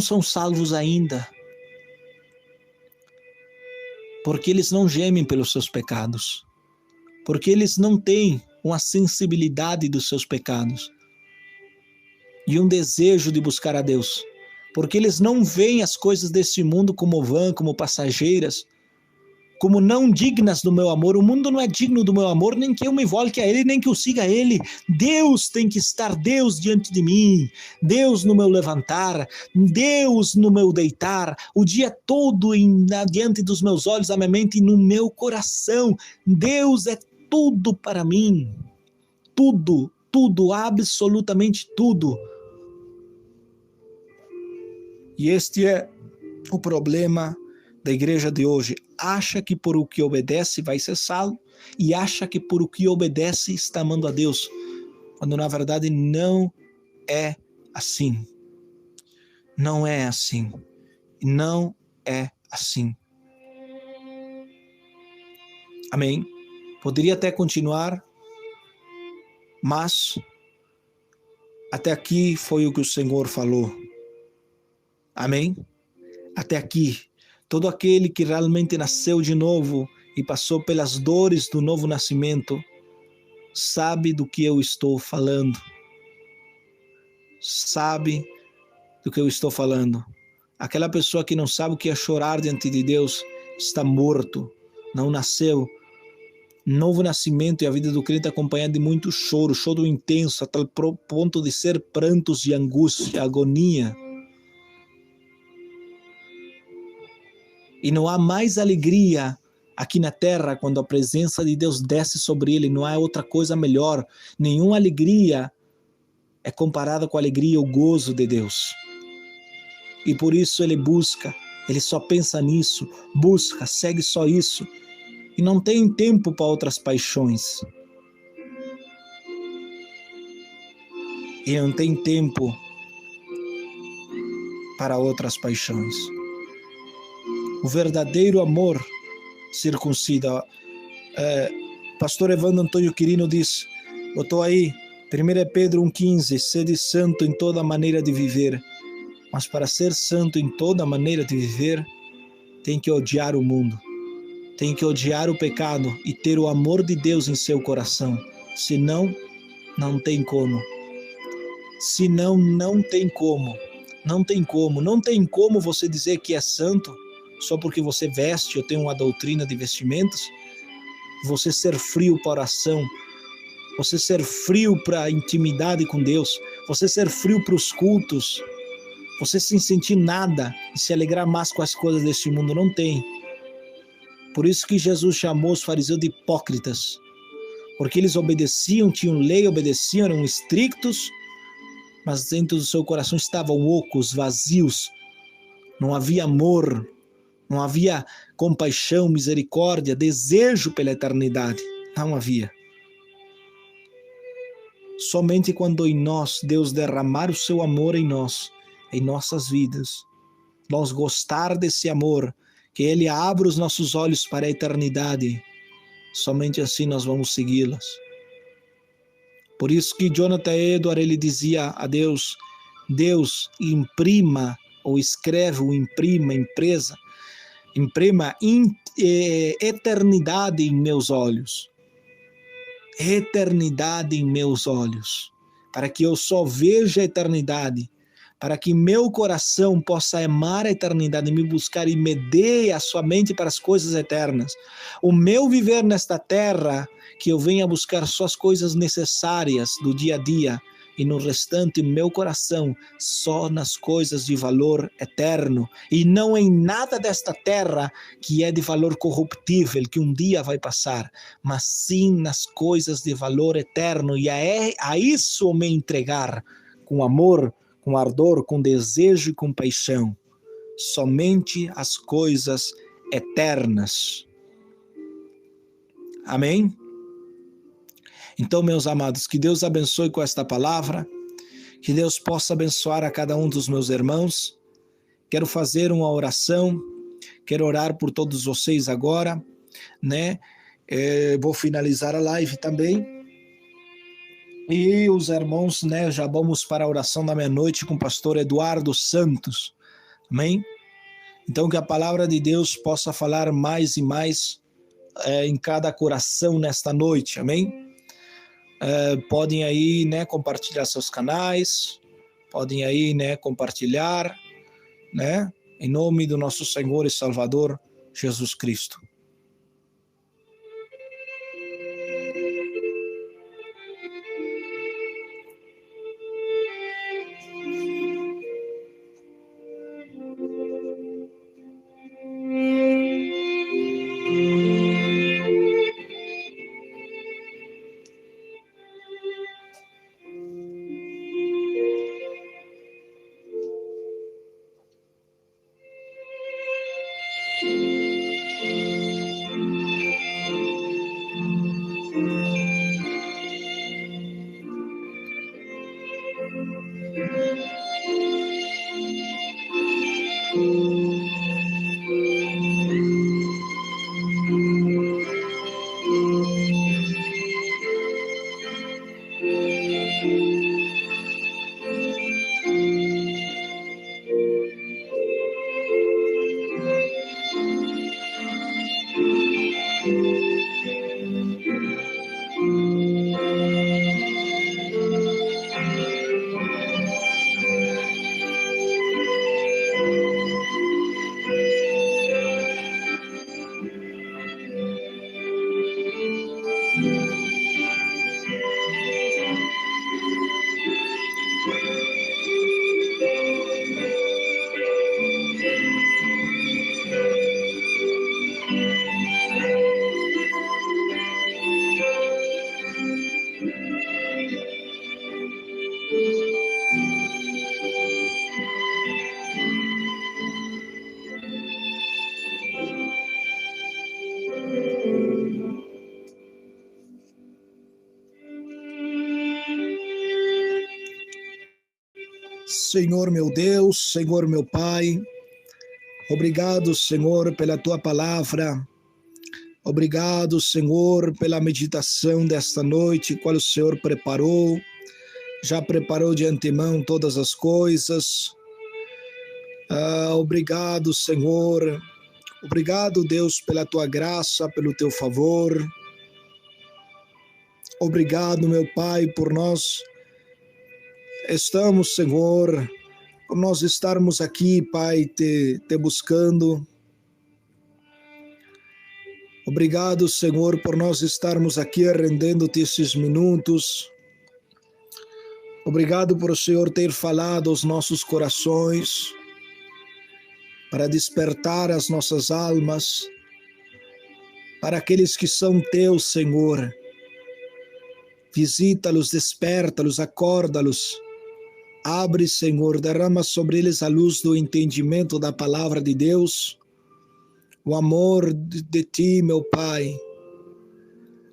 são salvos ainda, porque eles não gemem pelos seus pecados, porque eles não têm uma sensibilidade dos seus pecados e um desejo de buscar a Deus, porque eles não veem as coisas deste mundo como vã, como passageiras, como não dignas do meu amor. O mundo não é digno do meu amor, nem que eu me volte a Ele, nem que eu siga a Ele. Deus tem que estar, Deus diante de mim, Deus no meu levantar, Deus no meu deitar, o dia todo diante dos meus olhos, a minha mente e no meu coração. Deus é tudo para mim, tudo, tudo, absolutamente tudo. E este é o problema da igreja de hoje. Acha que por o que obedece vai ser salvo, e acha que por o que obedece está amando a Deus, quando na verdade não é assim. Não é assim. Não é assim. Amém? Poderia até continuar, mas até aqui foi o que o Senhor falou. Amém? Até aqui. Todo aquele que realmente nasceu de novo e passou pelas dores do novo nascimento, sabe do que eu estou falando. Sabe do que eu estou falando. Aquela pessoa que não sabe o que é chorar diante de Deus está morto, não nasceu. Novo nascimento e a vida do crente é acompanhada de muito choro, choro intenso, a tal ponto de ser prantos de angústia, agonia. E não há mais alegria aqui na terra quando a presença de Deus desce sobre ele. Não há outra coisa melhor. Nenhuma alegria é comparada com a alegria e o gozo de Deus. E por isso ele busca, ele só pensa nisso, busca, segue só isso. E não tem tempo para outras paixões. E não tem tempo para outras paixões. O verdadeiro amor circuncida. Pastor Evandro Antônio Quirino diz, botou aí, 1 Pedro 1,15, sede santo em toda maneira de viver. Mas para ser santo em toda maneira de viver, tem que odiar o mundo. Tem que odiar o pecado e ter o amor de Deus em seu coração. Senão, não tem como. Senão, não tem como. Não tem como. Não tem como você dizer que é santo só porque você veste ou tem uma doutrina de vestimentas, você ser frio para a oração, você ser frio para a intimidade com Deus, você ser frio para os cultos, você sem sentir nada e se alegrar mais com as coisas deste mundo, não tem. Por isso que Jesus chamou os fariseus de hipócritas, porque eles obedeciam, tinham lei, obedeciam, eram estrictos, mas dentro do seu coração estavam ocos, vazios, não havia amor, não havia compaixão, misericórdia, desejo pela eternidade, não havia. Somente quando em nós, Deus derramar o seu amor em nós, em nossas vidas, nós gostar desse amor, que Ele abra os nossos olhos para a eternidade, somente assim nós vamos segui-las. Por isso que Jonathan Edwards, ele dizia a Deus, Deus imprima, ou escreve, ou imprima eternidade em meus olhos. Eternidade em meus olhos, para que eu só veja a eternidade, para que meu coração possa amar a eternidade, me buscar e me dê a sua mente para as coisas eternas. O meu viver nesta terra, que eu venha buscar só as coisas necessárias do dia a dia, e no restante meu coração só nas coisas de valor eterno, e não em nada desta terra que é de valor corruptível, que um dia vai passar, mas sim nas coisas de valor eterno, e a isso me entregar com amor, com ardor, com desejo e com paixão, somente as coisas eternas. Amém? Então, meus amados, que Deus abençoe com esta palavra, que Deus possa abençoar a cada um dos meus irmãos. Quero fazer uma oração, quero orar por todos vocês agora, né? Vou finalizar a live também. E os irmãos, né, já vamos para a oração da meia-noite com o pastor Eduardo Santos. Amém? Então, que a palavra de Deus possa falar mais e mais em cada coração nesta noite. Amém? Podem aí, né, compartilhar seus canais, podem aí, né, compartilhar, né, em nome do nosso Senhor e Salvador Jesus Cristo. Senhor meu Deus, Senhor meu Pai, obrigado, Senhor, pela Tua palavra. Obrigado, Senhor, pela meditação desta noite, qual o Senhor preparou. Já preparou de antemão todas as coisas. Obrigado, Senhor. Obrigado, Deus, pela Tua graça, pelo Teu favor. Obrigado, meu Pai, por nós estamos, Senhor, por nós estarmos aqui, Pai, te buscando, Obrigado, Senhor, por nós estarmos aqui rendendo-te esses minutos. Obrigado por o Senhor ter falado aos nossos corações, para despertar as nossas almas, para aqueles que são teus, Senhor. Visita-los, desperta-los, acorda-los. Abre, Senhor, derrama sobre eles a luz do entendimento da palavra de Deus, o amor de Ti, meu Pai,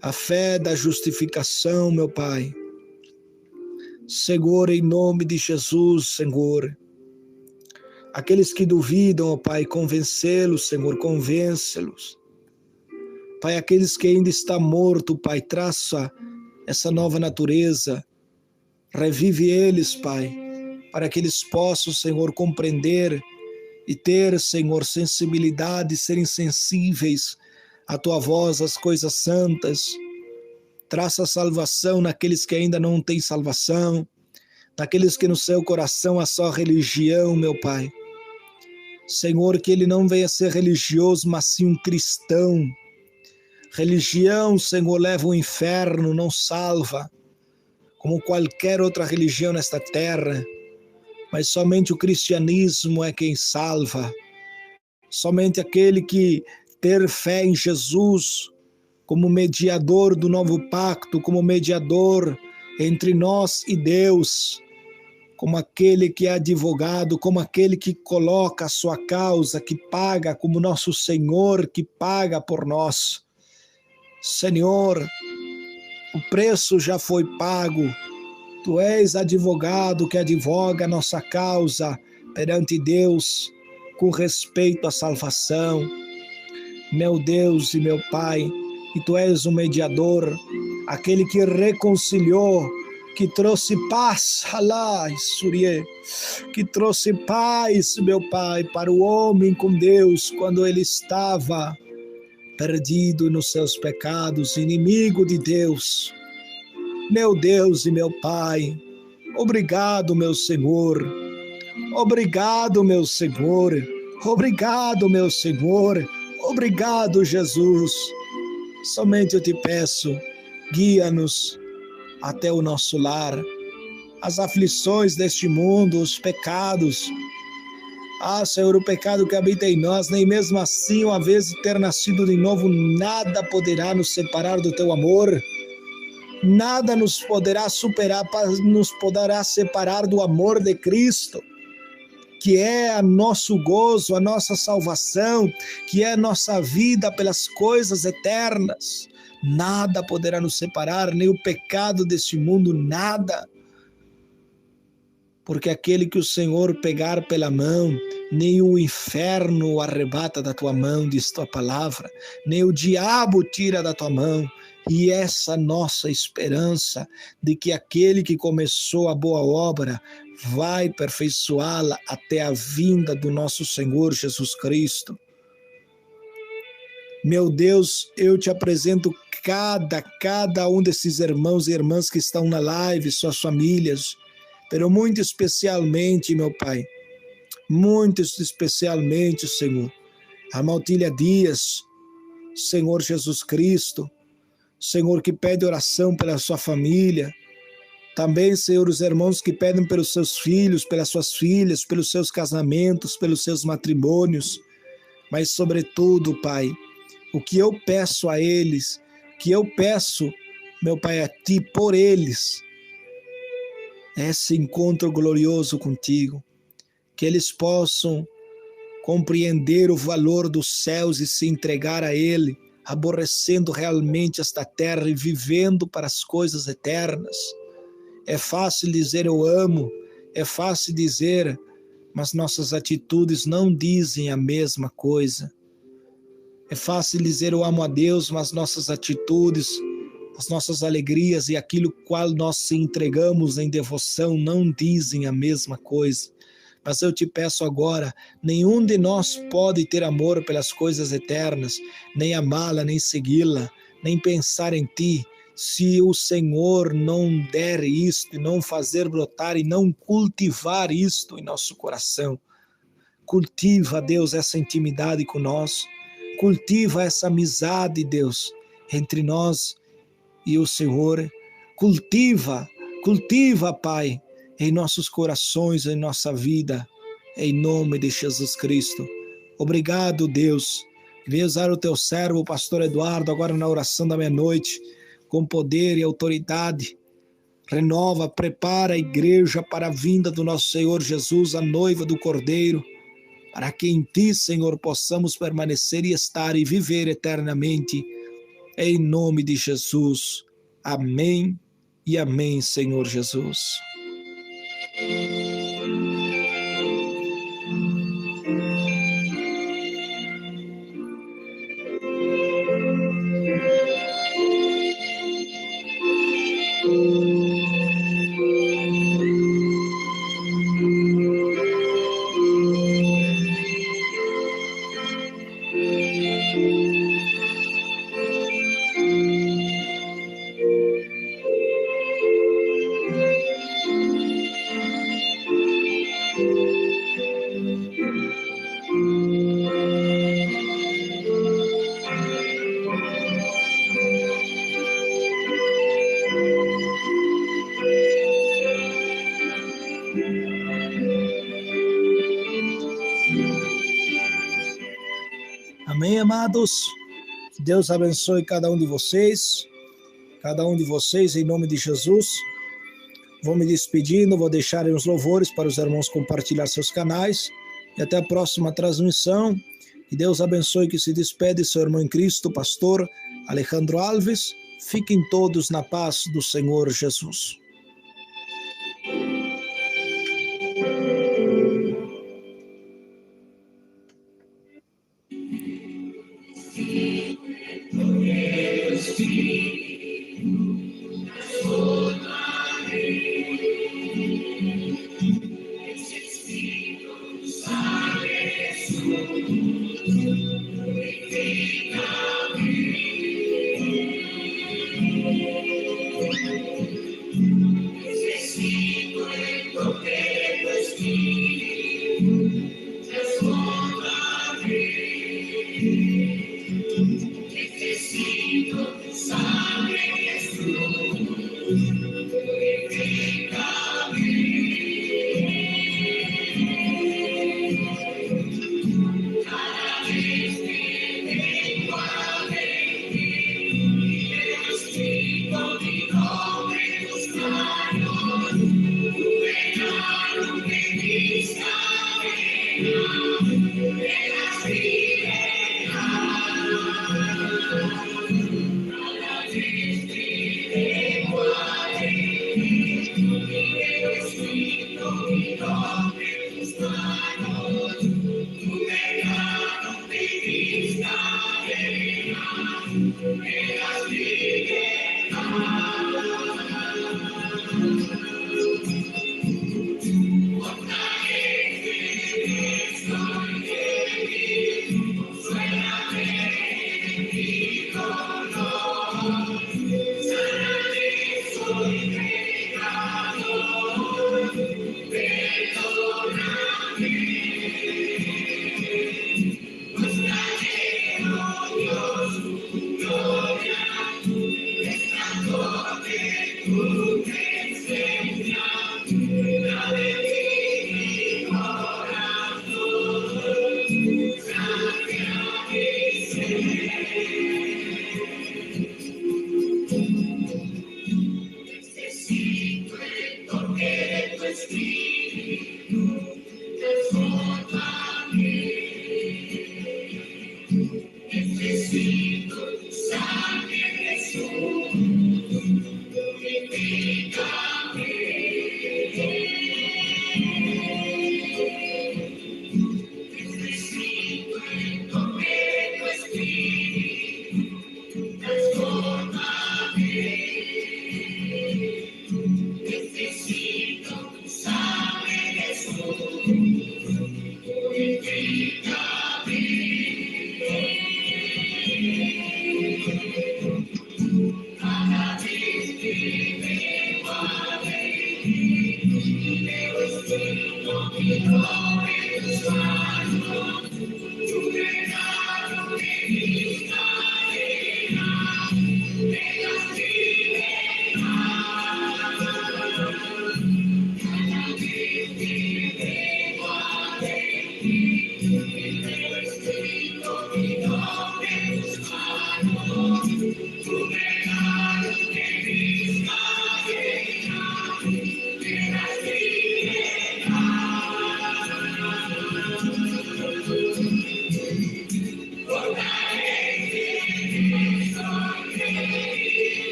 a fé da justificação, meu Pai. Senhor, em nome de Jesus, Senhor, aqueles que duvidam, ó Pai, convencê-los, Senhor, convence-los. Pai, aqueles que ainda estão mortos, Pai, traça essa nova natureza, revive eles, Pai, para que eles possam, Senhor, compreender e ter, Senhor, sensibilidade, serem sensíveis à Tua voz, às coisas santas. Traça salvação naqueles que ainda não têm salvação, naqueles que no seu coração há só religião, meu Pai. Senhor, que ele não venha ser religioso, mas sim um cristão. Religião, Senhor, leva ao inferno, não salva, como qualquer outra religião nesta terra, mas somente o cristianismo é quem salva. Somente aquele que ter fé em Jesus como mediador do novo pacto, como mediador entre nós e Deus, como aquele que é advogado, como aquele que coloca a sua causa, que paga, como nosso Senhor que paga por nós. Senhor, o preço já foi pago. Tu és advogado que advoga a nossa causa perante Deus com respeito à salvação. Meu Deus e meu Pai, e Tu és o mediador, aquele que reconciliou, que trouxe paz, que trouxe paz, meu Pai, para o homem com Deus quando ele estava perdido nos seus pecados, inimigo de Deus. Meu Deus e meu Pai, obrigado, meu Senhor. Obrigado, meu Senhor. Obrigado, meu Senhor. Obrigado, Jesus. Somente eu te peço, guia-nos até o nosso lar. As aflições deste mundo, os pecados. Ah, Senhor, o pecado que habita em nós, nem mesmo assim, uma vez de ter nascido de novo, nada poderá nos separar do Teu amor. Nada nos poderá separar do amor de Cristo, que é o nosso gozo, a nossa salvação, que é a nossa vida pelas coisas eternas. Nada poderá nos separar, nem o pecado deste mundo, nada. Porque aquele que o Senhor pegar pela mão, nem o inferno o arrebata da tua mão, diz tua palavra, nem o diabo tira da tua mão. E essa nossa esperança de que aquele que começou a boa obra vai aperfeiçoá-la até a vinda do nosso Senhor Jesus Cristo. Meu Deus, eu te apresento cada um desses irmãos e irmãs que estão na live, suas famílias, pero muito especialmente, meu Pai, muito especialmente, Senhor, a Maltília Dias, Senhor Jesus Cristo, Senhor, que pede oração pela sua família. Também, Senhor, os irmãos que pedem pelos seus filhos, pelas suas filhas, pelos seus casamentos, pelos seus matrimônios. Mas, sobretudo, Pai, o que eu peço a eles, que eu peço, meu Pai, a Ti por eles, é esse encontro glorioso contigo. Que eles possam compreender o valor dos céus e se entregar a Ele, aborrecendo realmente esta terra e vivendo para as coisas eternas. É fácil dizer eu amo, é fácil dizer, mas nossas atitudes não dizem a mesma coisa. É fácil dizer eu amo a Deus, mas nossas atitudes, as nossas alegrias e aquilo qual nós se entregamos em devoção não dizem a mesma coisa. Mas eu te peço agora, nenhum de nós pode ter amor pelas coisas eternas, nem amá-la, nem segui-la, nem pensar em Ti, se o Senhor não der isto, e não fazer brotar, e não cultivar isto em nosso coração. Cultiva, Deus, essa intimidade com nós. cultiva essa amizade, Deus, entre nós e o Senhor. Cultiva, Pai, em nossos corações, em nossa vida, em nome de Jesus Cristo. Obrigado, Deus. Venha usar o teu servo, o pastor Eduardo, agora na oração da meia-noite, com poder e autoridade. Renova, prepara a igreja para a vinda do nosso Senhor Jesus, a noiva do Cordeiro, para que em ti, Senhor, possamos permanecer e estar e viver eternamente, em nome de Jesus. Amém e amém, Senhor Jesus. Amém, amados? Deus abençoe cada um de vocês, em nome de Jesus. Vou me despedindo, vou deixar os louvores para os irmãos compartilhar seus canais, e até a próxima transmissão. Que Deus abençoe, que se despede seu irmão em Cristo, pastor Alejandro Alves. Fiquem todos na paz do Senhor Jesus.